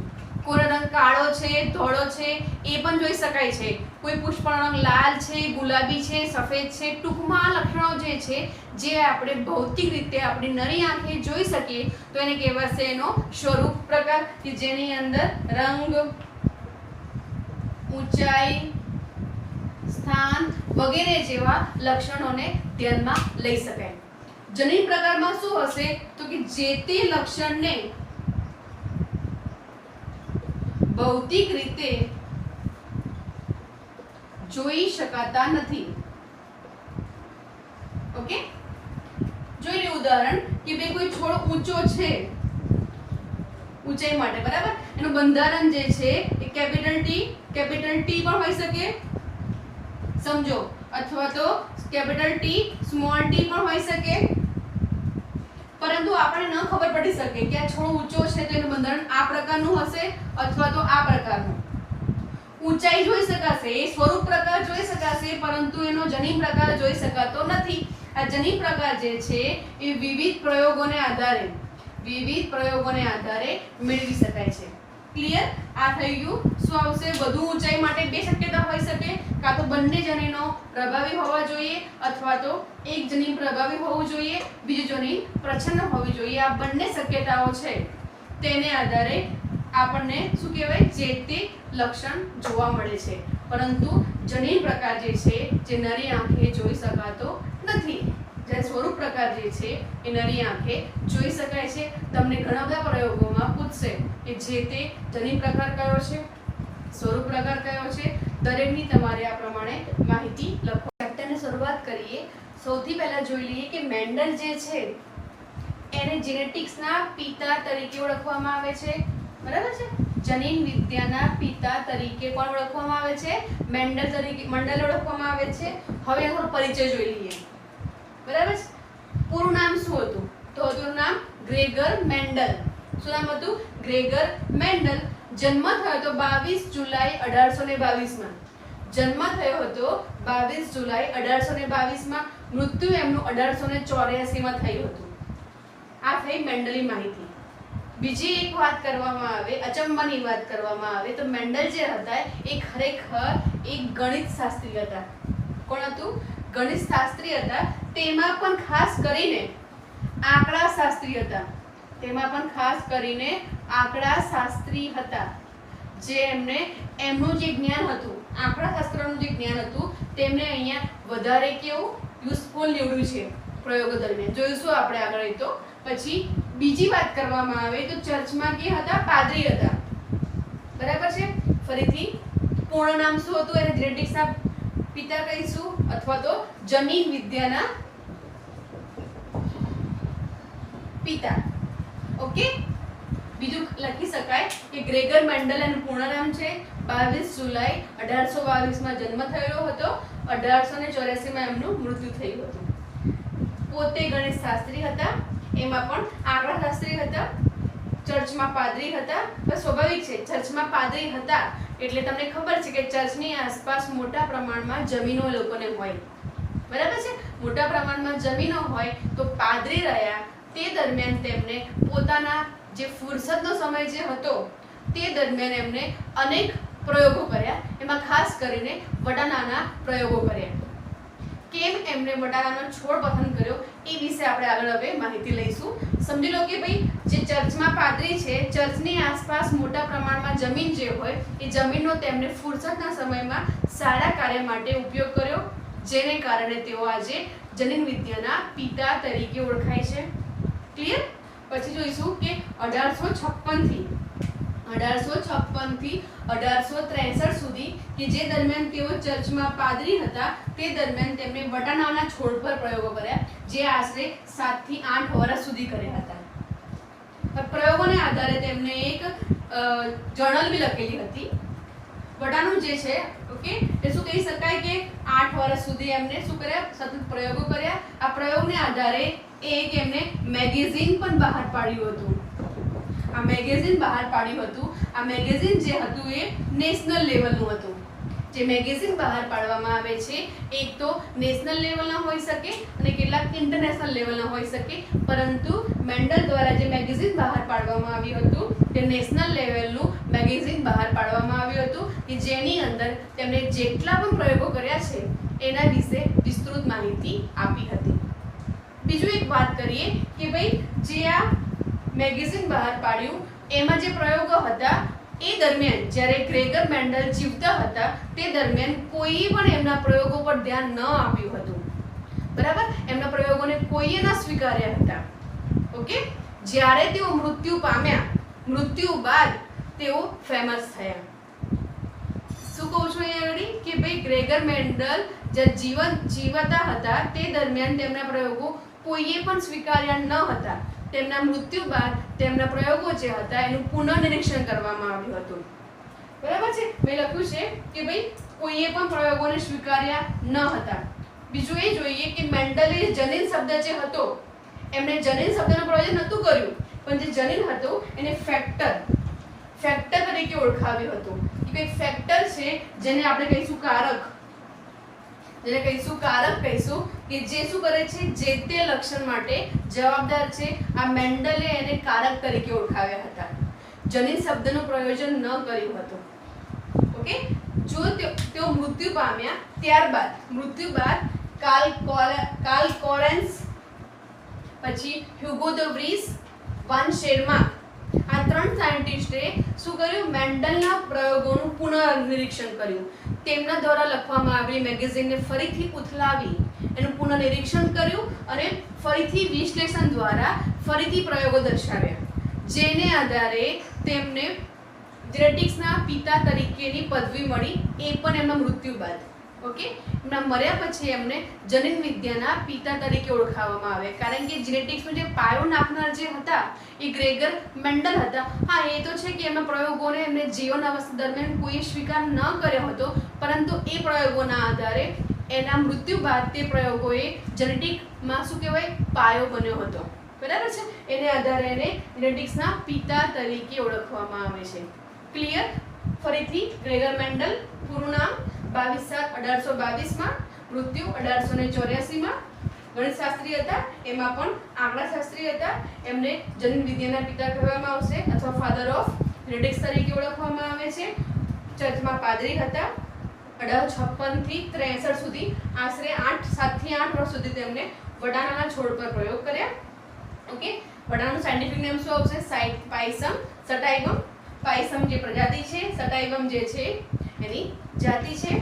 કોઈનો રંગ કાળો છે, ધોળો છે એ પણ જોઈ શકાય છે. કોઈ પુષ્પનો રંગ લાલ છે, ગુલાબી છે, સફેદ છે. ટૂંકમાં લક્ષણો જે છે જે આપણે ભૌતિક રીતે આપણી નરી આંખે જોઈ શકીએ તો એને કહેવાશે એનો સ્વરૂપ પ્રકાર, કે જેની અંદર રંગ, ઊંચાઈ, સ્થાન વગેરે જેવા લક્ષણોને ધ્યાનમાં લઈ શકાય. જનીન પ્રકારમાં શું હશે? તો કે જે તે લક્ષણને ભૌતિક રીતે જોઈ શકાતા નથી. ઓકે, જોઈ લે ઉદાહરણ કે બે કોઈ છોડ ઊંચો છે ઊંચાઈ માટે, બરાબર? એનું બંધારણ જે છે એ કેપિટલ ટી પણ હોઈ શકે, સમજો, અથવા તો કેપિટલ ટી સ્મોલ ટી પણ હોઈ શકે. પરંતુ આપણે ન ખબર પડી શકે કે આ છોડ ઊંચો છે તો એનું બંધારણ આ પ્રકારનું હશે અથવા તો આ પ્રકારનું. ઊંચાઈ જોઈ શકાશે, એ સ્વરૂપ પ્રકાર જોઈ શકાશે, પરંતુ એનો જનીન પ્રકાર જોઈ શકાતો નથી. આ જનીન પ્રકાર જે છે એ વિવિધ પ્રયોગોને આધારે મેળવી શકાય છે. ક્લિયર? આ થઈ ગયું. શું આવશે? વધુ ઊંચાઈ માટે બે શક્યતા હોઈ શકે, કાં તો બંને જનીનો પ્રભાવી હોવા જોઈએ અથવા તો એક જનીન પ્રભાવી હોવું જોઈએ, બીજું જનીન પ્રચ્છન્ન હોવી જોઈએ. આ બંને શક્યતાઓ છે તેને આધારે આપણને શું કહેવાય? જે તે લક્ષણ જોવા મળે છે. પરંતુ જનીન પ્રકાર જે છે જે નરી આંખે જોઈ શકાતો નથી. જ્યારે સ્વરૂપ પ્રકાર જે છે એ નરી આંખે જોઈ શકાય છે. તમને ઘણા બધા પ્રયોગોમાં પૂછશે કે જે તે જનીન પ્રકાર કયો છે, સ્વરૂપ પ્રકાર કયો છે. દરેકની તમારે આ પ્રમાણે માહિતી લખો. ચેપ્ટરની શરૂઆત કરીએ. સૌથી પહેલા જોઈ લઈએ કે મેન્ડલ જે છે એને જેનેટિક્સના પિતા તરીકે ઓળખવામાં આવે છે, બરાબર છે? જનીન વિદ્યાના પિતા તરીકે કોણ ઓળખવામાં આવે છે? મેન્ડલ ઓળખવામાં આવે છે. હવે એનો પરિચય જોઈ લઈએ, બરાબર છે? પૂરું નામ શું હતું? તો હતું નામ ગ્રેગર મેન્ડલ. શું નામ હતું? Gregor Mendel. જન્મ થયો હતો 22 જુલાઈ 1822 જન્મ થયો હતો 22 જુલાઈ 1822 મૃત્યુ એમનું 1884 થયું હતું. આ થઈ મેન્ડલની માહિતી. બીજી એક વાત કરવામાં આવે, અચંબાની વાત કરવામાં આવે તો મેન્ડલ જે હતા એ ખરેખર એક ગણિત શાસ્ત્રી હતા. કોણ હતું? ગણિત શાસ્ત્રી હતા. તેમાં પણ ખાસ કરીને આંકડા શાસ્ત્રી હતા. તેમાં પણ ખાસ કરીને આંકડા શાસ્ત્રી હતા, જે એમનું જે જ્ઞાન હતું, આંકડા શાસ્ત્રનું જે જ્ઞાન હતું, તેમને અહીંયા વધારે કેવું યુઝફુલ નીવડ્યું છે પ્રયોગો દરમિયાન. જોઈશું આપણે આગળ. એ તો પછી બીજી વાત કરવામાં આવે તો ચર્ચમાં કે હતા? પાદરી હતા. બરાબર છે. ફરીથી પૂર્ણ નામ શું હતું? એને જેનેટિક્સના પિતા કહીશું અથવા તો જનીન વિદ્યાના પિતા. ઓકે. બીજું લખી શકાય કે ગ્રેગર મેન્ડલ એનું પૂર્ણ નામ છે. 22 જુલાઈ 1822 માં જન્મ થયેલો હતો. 1884 માં એમનું મૃત્યુ થયું હતું. પોતે ગણિત શાસ્ત્રી હતા, એમાં પણ આંકડા શાસ્ત્રી હતા, ચર્ચમાં પાદરી હતા. બસ સ્વાભાવિક છે, ચર્ચમાં પાદરી હતા એટલે તમને ખબર છે કે ચર્ચની આસપાસ મોટા પ્રમાણમાં જમીનો લોકોને હોય. બરાબર છે. મોટા પ્રમાણમાં જમીનો હોય તો પાદરી રહ્યા તે દરમિયાન તેમને પોતાના જે ફુરસદનો સમય જે હતો તે દરમિયાન એમને અનેક પ્રયોગો કર્યા. એમાં ખાસ કરીને વટાણાના પ્રયોગો કર્યા. કેમ એમને વટાણાનો છોડ પસંદ કર્યો એ વિશે આપણે આગળ હવે માહિતી લઈશું. સમજી લો કે ભાઈ જે ચર્ચમાં પાદરી છે, ચર્ચની આસપાસ મોટા પ્રમાણમાં જમીન જે હોય એ જમીનનો તેમને ફુરસદના સમયમાં સારા કાર્ય માટે ઉપયોગ કર્યો, જેને કારણે તેઓ આજે જનીન વિદ્યાના પિતા તરીકે ઓળખાય છે. ક્લિયર? પછી જોઈશું કે 1856 થી 1863 સુધી કે જે દરમિયાન તેઓ ચર્ચમાં પાદરી હતા તે દરમિયાન તેમણે વટાણાના છોડ પર પ્રયોગો કર્યા, જે આશરે 7 થી 8 વર્ષ સુધી કર્યા હતા. પ્રયોગોને આધારે તેમણે એક જર્નલ બી લખેલી હતી. વટાણું જે છે, ઓકે, એ શું કહી શકાય કે 8 વર્ષ સુધી એમને શું કર્યા? સતત પ્રયોગો કર્યા. આ પ્રયોગને આધારે એક એમને મેગેઝિન પણ બહાર પાડ્યું હતું. આ મેગેઝિન બહાર પાડ્યું હતું. આ મેગેઝિન જે હતું એ નેશનલ લેવલનું હતું. જે મેગેઝિન બહાર પાડવામાં આવે છે એક તો નેશનલ લેવલના હોઈ શકે અને કેટલાક ઇન્ટરનેશનલ લેવલના હોઈ શકે, પરંતુ મેન્ડલ દ્વારા જે મેગેઝિન બહાર પાડવામાં આવ્યું હતું તે નેશનલ લેવલનું મેગેઝિન બહાર પાડવામાં આવ્યું હતું કે જેની અંદર તેમણે જેટલા પણ પ્રયોગો કર્યા છે એના વિશે વિસ્તૃત માહિતી આપી હતી. બીજું એક વાત કરીએ કે ભાઈ જે આ મેગેઝિન બહાર પાડ્યું એમાં જે પ્રયોગો હતા એ દરમિયાન જ્યારે ગ્રેગર મેન્ડલ જીવતા હતા તે દરમિયાન કોઈ પણ એમના પ્રયોગો પર ધ્યાન ન આપ્યું હતું. બરાબર? એમના પ્રયોગોને કોઈએ ન સ્વીકાર્યા હતા. ઓકે. જ્યારે તેઓ મૃત્યુ પામ્યા, મૃત્યુ બાદ તેઓ ફેમસ થયા. શું કહું છું અહીંયા આગળ કે ભાઈ ગ્રેગર મેન્ડલ જે જીવતા હતા તે દરમિયાન તેમના પ્રયોગો કોઈએ પણ સ્વીકાર્યા ન હતા. તેમના મૃત્યુ બાદ તેમના પ્રયોગો જે હતા એનું પુનઃનિરીક્ષણ કરવામાં આવ્યું હતું. બરાબર છે? મેં લખ્યું છે કે ભાઈ કોઈએ પણ પ્રયોગોને સ્વીકાર્યા ન હતા. બીજું એ જોઈએ કે મેન્ડલે જનીન શબ્દ જે હતો એમણે જનીન શબ્દનું પ્રયોજન નહોતું કર્યું, પણ જે જનીન હતું એને ફેક્ટર તરીકે ઓળખાવ્યું હતું. કે ફેક્ટર છે જેને આપણે કહીશું કારક, કહીશું કે જે શું કરે છે, જે તે લક્ષણ માટે જવાબદાર છે. આ મેન્ડલે એને કારક તરીકે ઓળખાવ્યા હતા. જનીન શબ્દનું પ્રયોજન ન કર્યું હતું. ઓકે. જો તેઓ મૃત્યુ પામ્યા ત્યારબાદ મૃત્યુ બાદ કાર્લ કોરેન્સ, પછી હ્યુગો દ વ્રીસ, વાન શેરમાર્ક, આ 3 સાયન્ટિસ્ટે શું કર્યું? મેન્ડલના પ્રયોગોનું પુનઃનિરીક્ષણ કર્યું. તેમના દ્વારા લખવામાં આવેલી મેગેઝિનને ફરીથી ઉથલાવી એનું પુનઃનિરીક્ષણ કર્યું અને ફરીથી વિશ્લેષણ દ્વારા ફરીથી પ્રયોગો દર્શાવ્યા, જેને આધારે તેમને જેનેટિક્સના પિતા તરીકેની પદવી મળી, એ પણ એમના મૃત્યુ બાદ. ઓકે. એમના મર્યા પછી એમને જનીન વિદ્યાના પિતા તરીકે ઓળખાવવામાં આવે, કારણ કે જેનેટિક્સનો જે પાયો નાખનાર જે હતા એ ગ્રેગર મેન્ડલ હતા. હા, એ તો છે કે એમના પ્રયોગોને એમને જીવન અવસ્થા દરમિયાન કોઈ સ્વીકાર ન કર્યો હતો, પરંતુ એ પ્રયોગોના આધારે એના મૃત્યુ બાદ તે પ્રયોગોએ જેનેટિકમાં શું કહેવાય? પાયો બન્યો હતો. બરાબર છે? એને આધારે એને જેનેટિક્સના પિતા તરીકે ઓળખવામાં આવે છે. ક્લિયર? ફરીથી ગ્રેગર મેન્ડલ, પૂરું નામ 22/7/1822 માં, મૃત્યુ 1884 માં. ગણિત શાસ્ત્રી હતા, એમાં પણ આંકડા શાસ્ત્રી હતા. એમને જનીન વિદ્યાના પિતા કહેવામાં આવશે અથવા ફાધર ઓફ જેનેટિક્સ તરીકે ઓળખવામાં આવે છે. ચર્ચમાં પાદરી હતા. 1856 થી 63 સુધી આશરે 7 થી 8 વર્ષ સુધી તેમણે વટાણાના છોડ પર પ્રયોગ કર્યા. ઓકે, વટાણાનું સાયન્ટિફિક નેમ શું આવશે? પાયસમ સટાઇવમ. પાયસમ જે પ્રજાતિ છે, સટાઇવમ જે છે એની જાતિ છે.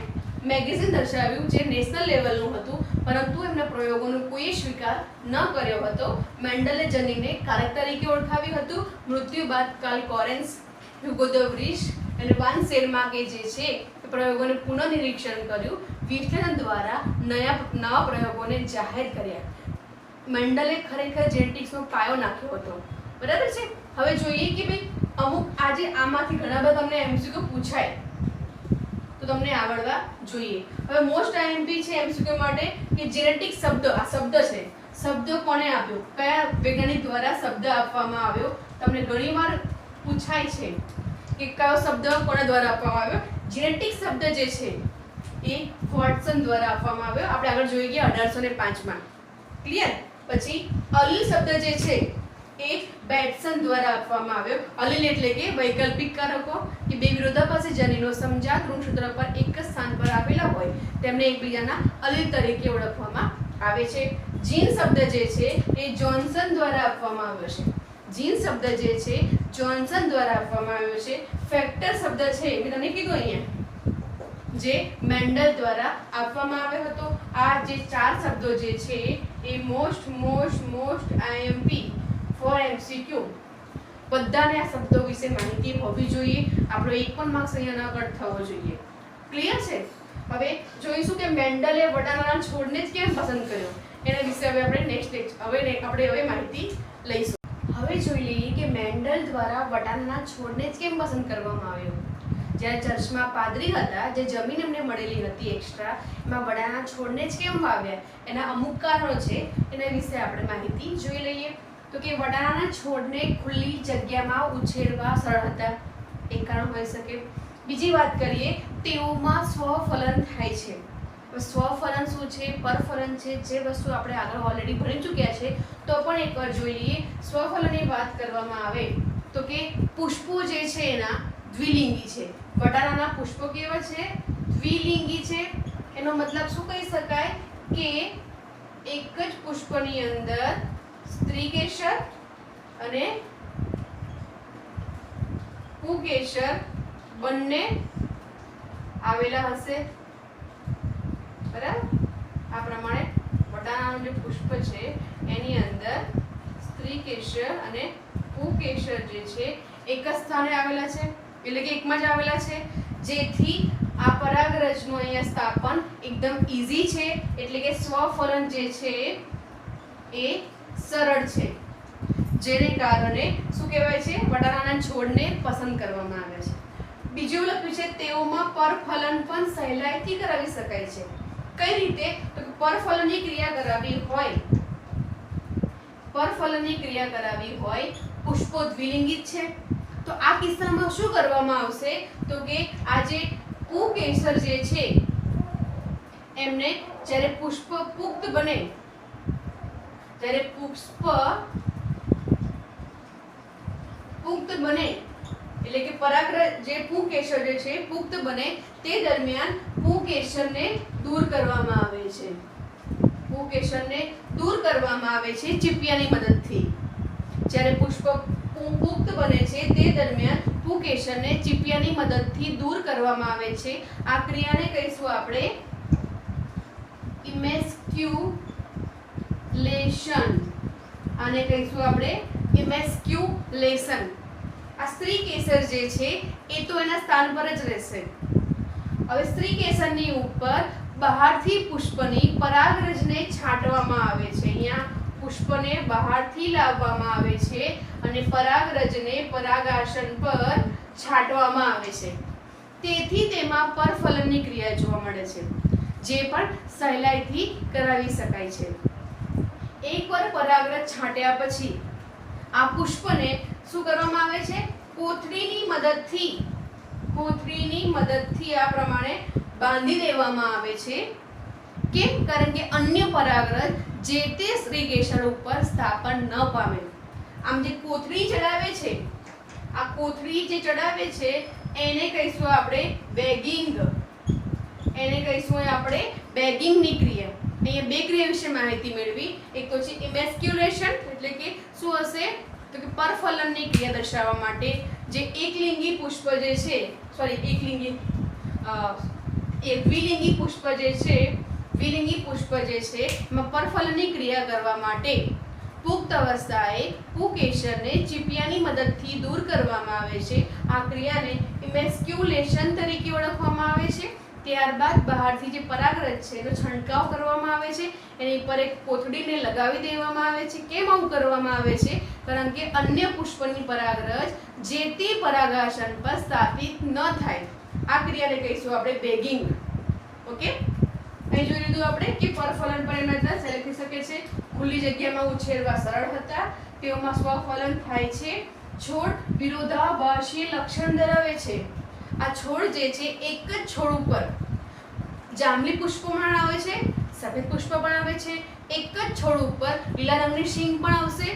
મેગેઝિન દર્શાવ્યું જે નેશનલ લેવલનું હતું, પરંતુ એમના પ્રયોગોનો કોઈ સ્વીકાર ન કર્યો હતો. મેન્ડલે જનીનને કારક તરીકે ઓળખાવ્યું હતું. મૃત્યુ બાદ કાર્લ કોરેન્સ, હ્યુગો દ વ્રીસ અને વાન સેરમાકે જે છે એ પ્રયોગોનું પુનઃનિરીક્ષણ કર્યું. વિશ્લેષણ દ્વારા નવા પ્રયોગોને જાહેર કર્યા. મેન્ડલે ખરેખર જેનેટિક્સનો પાયો નાખ્યો હતો. બરાબર છે. હવે જોઈએ કે ભાઈ અમુક આજે આમાંથી ઘણા બધા તમને એમસીક્યુ પૂછાય તો તમને આવડવા જોઈએ. હવે મોસ્ટ આઈએમપી છે એમસીક્યુ માટે કે જેનેટિક શબ્દ, આ શબ્દ છે, શબ્દ કોને આપ્યો, કયા વૈજ્ઞાનિક દ્વારા શબ્દ આપવામાં આવ્યો. તમને ઘણીવાર પૂછાય છે કે કયો શબ્દ કોના દ્વારા આપવામાં આવ્યો. જેનેટિક શબ્દ જે છે એ વોટસન દ્વારા આપવામાં આવ્યો. આપણે આગળ જોઈ ગયા 1805 માં. ક્લિયર. પછી અલીલ શબ્દ જે છે એ બેટસન દ્વારા આપવામાં આવ્યો. અલીલ એટલે કે વૈકલ્પિક કારકો કે બે વિરોધાભાસી જનીનો સમજાત ગુણસૂત્ર પર એક જ સ્થાન પર આવેલા હોય તેમને એકબીજાના અલીલ તરીકે ઓળખવામાં આવે છે. જીન શબ્દ જે છે એ જોન્સન દ્વારા આપવામાં આવ્યો છે. જીન શબ્દ જે છે જોન્સન દ્વારા આપવામાં આવ્યો છે. ફેક્ટર શબ્દ છે મેં તમને કીધું અહીંયા જે મેન્ડલ દ્વારા આપવામાં આવ્યો હતો. આ જે 4 શબ્દો જે છે એ મોસ્ટ આઈએમપી ફોર એમસીક્યુ. બધાને આ શબ્દો વિશે માહિતી હોવી જોઈએ. આપણો એક પણ માર્ક્સ અહીંયા ન કટ થવો જોઈએ. ક્લિયર છે. હવે જોઈશું કે મેન્ડલે વટાણાના છોડને જ કેમ પસંદ કર્યો એના વિશે હવે આપણે હવે માહિતી લઈશું. હવે જોઈ લઈએ કે મેન્ડલ દ્વારા વટાણાના છોડને જ કેમ પસંદ કરવામાં આવ્યો. જ્યારે ચર્ચમાં પાદરી હતા, જે જમીન એમને મળેલી હતી એક્સ્ટ્રા, એમાં વટાણાના છોડને જ કેમ વાવ્યા એના અમુક કારણો છે, એના વિશે આપણે માહિતી જોઈ લઈએ. તો કે વટાણાના છોડને ખુલ્લી જગ્યામાં ઉછેરવા સરળ હતા, એક કારણ હોઈ શકે. બીજી વાત કરીએ, તેઓમાં સ્વફલન થાય છે. સ્વફલન શું છે, પરફલન છે, જે વસ્તુ આપણે આગળ ઓલરેડી ભણી ચૂક્યા છે, તો પણ એકવાર જોઈ લઈએ. સ્વફલનની વાત કરવામાં આવે તો કે પુષ્પો જે છે એના દ્વિલિંગી છે. વટાણાના પુષ્પો કેવા છે? દ્વિલિંગી છે. એનો મતલબ શું કહી શકાય કે એક જ પુષ્પની અંદર સ્ત્રી કેસર અને પુંકેસર બંને આવેલા હશે. બરાબર. આ પ્રમાણે વટાણાનું જે પુષ્પ છે એની અંદર સ્ત્રી કેસર અને પુંકેસર જે છે એક જ સ્થાને આવેલા છે, એટલે કે એકમાં જ આવેલા છે, જેથી આ પરાગરજનું અહીંયા સ્થાપન એકદમ ઈઝી છે. એટલે કે સ્વફલન જે છે એ સરળ છે, જેને કારણે શું કહેવાય છે, વટાણાના છોડને પસંદ કરવામાં આવે છે. બીજું લખ્યું છે તેઓમાં પરફલન પણ સહેલાઈથી કરાવી શકાય છે. કઈ રીતે? તો પરફલનની ક્રિયા કરાવી હોય, પુષ્પો દ્વિલિંગી છે, તો આ કિસ્સામાં શું કરવામાં આવશે તો કે આ જે પુંકેસર જે છે એમને જ્યારે પુષ્પ પુખ્ત બને, જ્યારે પુષ્પ પુખ્ત બને એટલે કે પરાગરજ જે પુંકેસર જે છે પુખ્ત બને તે દરમિયાન પુંકેસરને દૂર કરવામાં આવે છે. પુંકેસરને દૂર કરવામાં આવે છે ચીપિયાની મદદથી. જ્યારે પુષ્પ પુખ્ત બને છે તે દરમિયાન પુંકેસરને ચીપિયાની મદદથી દૂર કરવામાં આવે છે. આ ક્રિયાને કહીશું આપણે ઇમેસ્ક્યુલેશન. આને કહીશું આપણે ઇમેસ્ક્યુલેશન. આ સ્ત્રી કેસર જે છે એ તો એના સ્થાન પર જ રહેશે. હવે સ્ત્રી કેસરની ઉપર બહારથી પુષ્પની પરાગરજને છાંટવામાં આવે છે. અહીંયા પુષ્પને બહારથી લાવવામાં આવે છે અને પરાગરજને પરાગાસન પર છાંટવામાં આવે છે. તેથી તેમાં પરફલનની ક્રિયા જોવા મળે છે, જે પણ સહેલાઈથી કરાવી શકાય છે. એકવાર પરાગરજ છાંટ્યા પછી આ પુષ્પને શું કરવામાં આવે છે? કોથળીની મદદથી આ પ્રમાણે બાંધી દેવામાં આવે છે. કેમ? કારણ કે અન્ય પરાગરજ જે તે સ્ત્રીકેસર ઉપર સ્થાપન ન પામે. આમ જે કોથળી ચડાવે છે, આ કોથળી જે ચડાવે છે એને કહીશું આપણે બેગિંગ. એને કહીશું આપણે બેગિંગની ક્રિયા. અહીંયા બે ક્રિયા વિશે માહિતી મેળવી. એક તો છે ઇમેસ્ક્યુલેશન, એટલે કે શું હશે તો કે પરફલનની ક્રિયા દર્શાવવા માટે જે એકલિંગી પુષ્પ જે છે દ્વિલિંગી પુષ્પ જે છે એમાં પરફલનની ક્રિયા કરવા માટે પુખ્ત અવસ્થાએ પુકેશરને ચીપિયાની મદદથી દૂર કરવામાં આવે છે. આ ક્રિયાને ઇમેસ્ક્યુલેશન તરીકે ઓળખવામાં આવે છે. ત્યારબાદ બહારથી જે પરાગરજ છે એનો છંટકાવ કરવામાં આવે છે. એની પર એક કોથળીને લગાવી દેવામાં આવે છે. કેમ આવું કરવામાં આવે છે? કારણ કે અન્ય પુષ્પની પરાગરજ જે તે પરાગાસન પર સ્થાપિત ન થાય. આ ક્રિયાને કહીશું આપણે બેગિંગ. ઓકે, અહીં જોઈ લીધું આપણે કે પરફલન પરિણામ સેલેક્ટ થઈ શકે છે. ખુલ્લી જગ્યામાં ઉછેરવા સરળ હતા, તેઓમાં સ્વફલન થાય છે. છોડ વિરોધાભાસી લક્ષણ ધરાવે છે. આ છોડ જે છે એક જ છોડ ઉપર જાંબલી પુષ્પ પણ આવે છે, સફેદ પુષ્પ પણ આવે છે. એક જ છોડ ઉપર લીલા રંગની શીંગ પણ આવશે,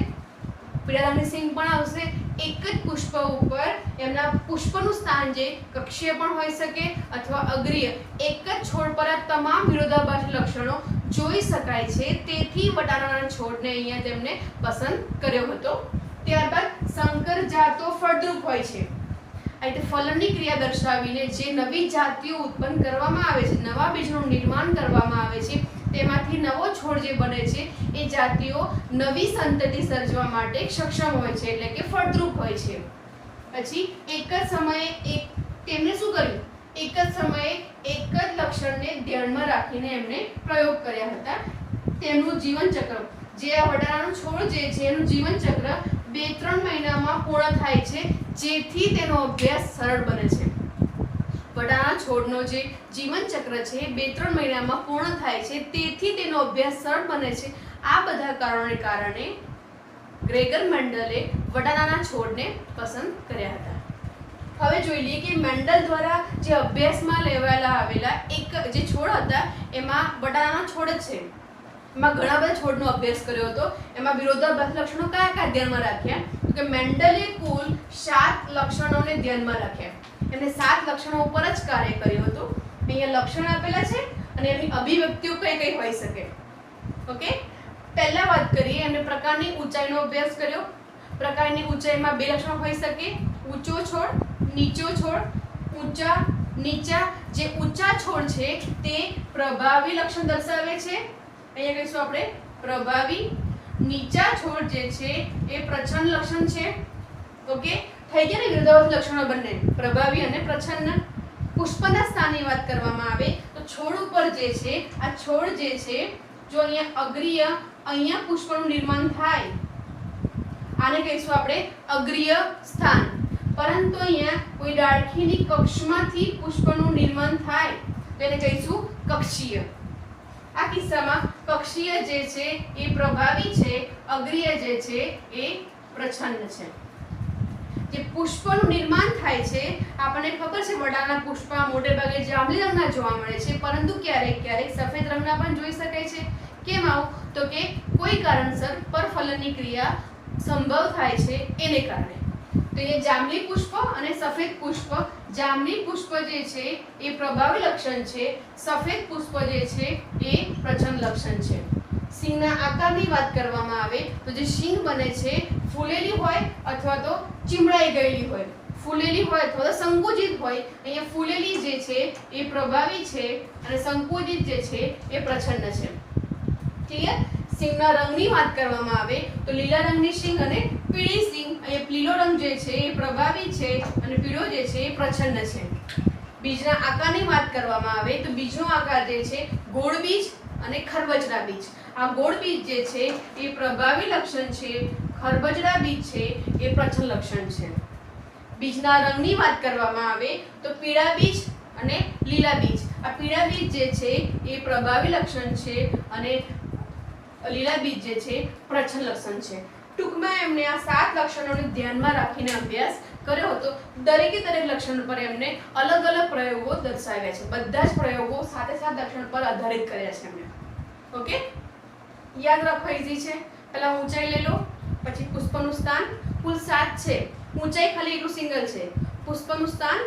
પીળા રંગની શીંગ પણ આવશે. એક જ પુષ્પ ઉપર એમના પુષ્પનું સ્થાન જે કક્ષીય પણ હોઈ શકે અથવા અગ્રીય, એક જ છોડ પર આ તમામ વિરોધાભાસી લક્ષણો જોઈ શકાય છે. તેથી બટાટાના છોડને અહીંયા તેમને પસંદ કર્યો હતો. ત્યારબાદ સંકર જાતો ફળદ્રુપ હોય છે. આ રીતે ફલનની ક્રિયા દર્શાવીને જે નવી જાતિઓ ઉત્પન્ન કરવામાં આવે છે, નવા બીજનું નિર્માણ કરવામાં આવે છે, તેમાંથી નવો છોડ જે બને છે એ જાતિઓ નવી સંતતિ સર્જવા માટે સક્ષમ હોય છે, એટલે કે ફળદ્રુપ હોય છે. પછી એક જ સમયે તેમને શું કર્યું? એક જ સમયે એક જ લક્ષણને ધ્યાનમાં રાખીને એમણે પ્રયોગ કર્યા હતા. તેમનું જીવન ચક્ર, જે આ વટાણાનો છોડ જે છે એનું જીવન ચક્ર 2-3 મહિનામાં પૂર્ણ થાય છે, જેથી તેનો અભ્યાસ સરળ બને છે. વટાણા છોડનો જે જીવન ચક્ર છે 2-3 મહિનામાં પૂર્ણ થાય છે, તેથી તેનો અભ્યાસ સરળ બને છે. આ બધા કારણોને કારણે ગ્રેગર મેન્ડલે વટાણાના છોડને પસંદ કર્યા હતા. હવે જોઈ લઈએ કે મેન્ડલ દ્વારા જે અભ્યાસમાં લેવાયેલા આવેલા એક જે છોડ હતા એમાં વટાણાના છોડ જ છે. એમાં ઘણા બધા છોડનો અભ્યાસ કર્યો હતો. એમાં વિરોધાભાસી લક્ષણો કયા ધ્યાનમાં રાખ્યા? તો કે મેન્ડલે કુલ 7 લક્ષણોને ધ્યાનમાં રાખ્યા. એમને 7 લક્ષણો ઉપર જ કાર્ય કર્યું હતું. અહીંયા લક્ષણ આપેલા છે અને એની અભિવ્યક્તિઓ કઈ કઈ હોઈ શકે. ઓકે, પહેલા વાત કરીએ એમને પ્રકારની ઊંચાઈનો અભ્યાસ કર્યો. પ્રકારની ઊંચાઈમાં 2 લક્ષણો હોઈ શકે: ઊંચો છોડ, નીચો છોડ. નીચા જે ઊંચા છોડ છે તે પ્રભાવી લક્ષણ દર્શાવે છે. અહીંયા કહીશું આપણે પ્રભાવી. નીચા છોડ જે છે એ પ્રચ્છન્ન લક્ષણ છે. ઓકે, થઈ ગયા ને વિરોધાભાસી લક્ષણો બંને, પ્રભાવી અને પ્રચ્છન્ન. પુષ્પના સ્થાનની વાત કરવામાં આવે તો છોડ ઉપર જે છે આ છોડ જે છે, જો અહીંયા અગ્રીય, અહીંયા પુષ્પનું નિર્માણ થાય, આને કહીશું આપણે અગ્રીય સ્થાન. પરંતુ અહીંયા કોઈ ડાળખીની કક્ષમાંથી પુષ્પનું નિર્માણ થાય તો એને કહીશું કક્ષીય. આ કિસ્સામાં કક્ષીય જે છે એ પ્રભાવી છે, અગ્રીય જે છે એ પ્રચ્છન્ન છે. જે પુષ્પનું નિર્માણ થાય છે, આપણને ખબર છે વટાણાના પુષ્પ મોટે ભાગે જાંબલી રંગના જોવા મળે છે, પરંતુ ક્યારેક ક્યારેક સફેદ રંગના પણ જોઈ શકાય છે. કેમ આવું? તો કે કોઈ કારણસર પરફલનની ક્રિયા સંભવ થાય છે એને કારણે. તો એ જાંબલી પુષ્પ અને સફેદ પુષ્પ, જાંબલી પુષ્પ જે છે એ પ્રભાવી લક્ષણ છે, સફેદ પુષ્પ જે છે એ પ્રચ્છન્ન લક્ષણ છે. શીંગના આકારની વાત કરવામાં આવે તો જે શીંગ બને છે ફૂલેલી હોય અથવા તો ચીમડાઈ ગયેલી હોય. ફૂલેલી હોય અથવા તો સંકુચિત હોય. અહીંયા ફૂલેલી જે છે એ પ્રભાવી છે અને સંકુચિત જે છે એ પ્રચ્છન્ન છે. ક્લિયર? શીંગના રંગની વાત કરવામાં આવે તો લીલા રંગની શીંગ અને પીળી શીંગ. અહીંયા પીળો રંગ જે છે એ પ્રભાવી છે અને પીળો જે છે એ પ્રચ્છન્ન છે. બીજના આકારની વાત કરવામાં આવે તો બીજનો આકાર જે છે ગોળ બીજ અને ખરબચડા બીજ. આ ગોળ બીજ જે છે એ પ્રભાવી લક્ષણ છે, ખરબચડા બીજ છે એ પ્રચ્છન્ન લક્ષણ છે. બીજના રંગની વાત કરવામાં આવે તો પીળા બીજ અને લીલા બીજ. આ પીળા બીજ જે છે એ પ્રભાવી લક્ષણ છે અને લીલા બીજ જે છે પ્રચ્છન્ન લક્ષણ છે. ટૂંકમાં એમને આ 7 લક્ષણોને ધ્યાનમાં રાખીને અભ્યાસ કર્યો હતો. દરેકે દરેક લક્ષણ પર એમને અલગ અલગ પ્રયોગો દર્શાવ્યા છે. બધા જ પ્રયોગો 7 લક્ષણ પર આધારિત કર્યા છે એમને. ઓકે, યાદ રાખવા ઈઝી છે. પહેલા ઊંચાઈ લઈ લો, પછી પુષ્પનું સ્થાન. કુલ 7 છે. ઊંચાઈ ખાલી એટલું સિંગલ છે. પુષ્પનું સ્થાન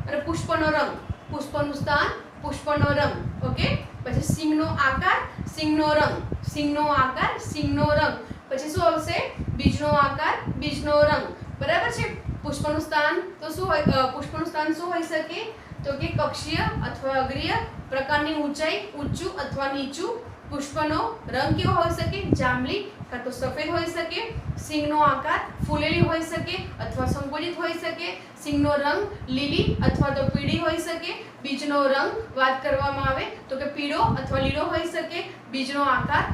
અને પુષ્પનો રંગ. પુષ્પનું સ્થાન, પુષ્પનો રંગ. ઓકે, પછી સિંગનો આકાર, સિંગનો રંગ, સિંગનો આકાર, સિંગનો રંગ. પછી શું આવશે? બીજનો આકાર, બીજનો રંગ. બરાબર છે. પુષ્પનું સ્થાન તો શું હોય? પુષ્પનું સ્થાન શું હોઈ શકે? તો કે કક્ષીય અથવા અગ્રીય પ્રકારની ઊંચાઈ, ઊંચું અથવા નીચું. પુષ્પનો રંગ કેવો હોઈ શકે? જાંબલી કાં તો સફેદ હોઈ શકે. સિંગનો આકાર ફૂલેલી હોઈ શકે અથવા સંકોચિત હોઈ શકે. સિંગનો રંગ લીલી અથવા તો પીળી હોઈ શકે. બીજનો રંગ વાત કરવામાં આવે તો કે પીળો અથવા લીલો હોઈ શકે. બીજનો આકાર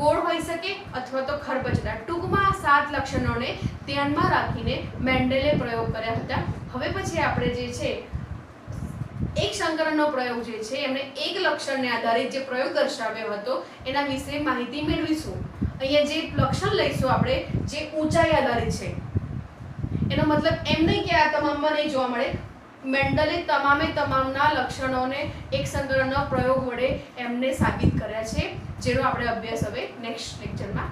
ગોળ હોઈ શકે અથવા તો ખરબચડા. ટૂંકમાં 7 લક્ષણોને ધ્યાનમાં રાખીને મેન્ડેલે પ્રયોગ કર્યા હતા. હવે પછી આપણે જે છે એક સંકરણનો પ્રયોગ જે છે એમણે એક લક્ષણને આધારિત જે પ્રયોગ દર્શાવ્યો હતો એના વિશે માહિતી મેળવીશું. અહીંયા જે લક્ષણ લઈશું આપણે જે ઊંચાઈ આધારિત છે, એનો મતલબ એમ નહીં કે આ તમામમાં નહીં જોવા મળે. મેન્ડલે તમામના લક્ષણોને એક સંકરણના પ્રયોગ વડે એમને સાબિત કર્યા છે, જેનો આપણે અભ્યાસ હવે નેક્સ્ટ લેક્ચરમાં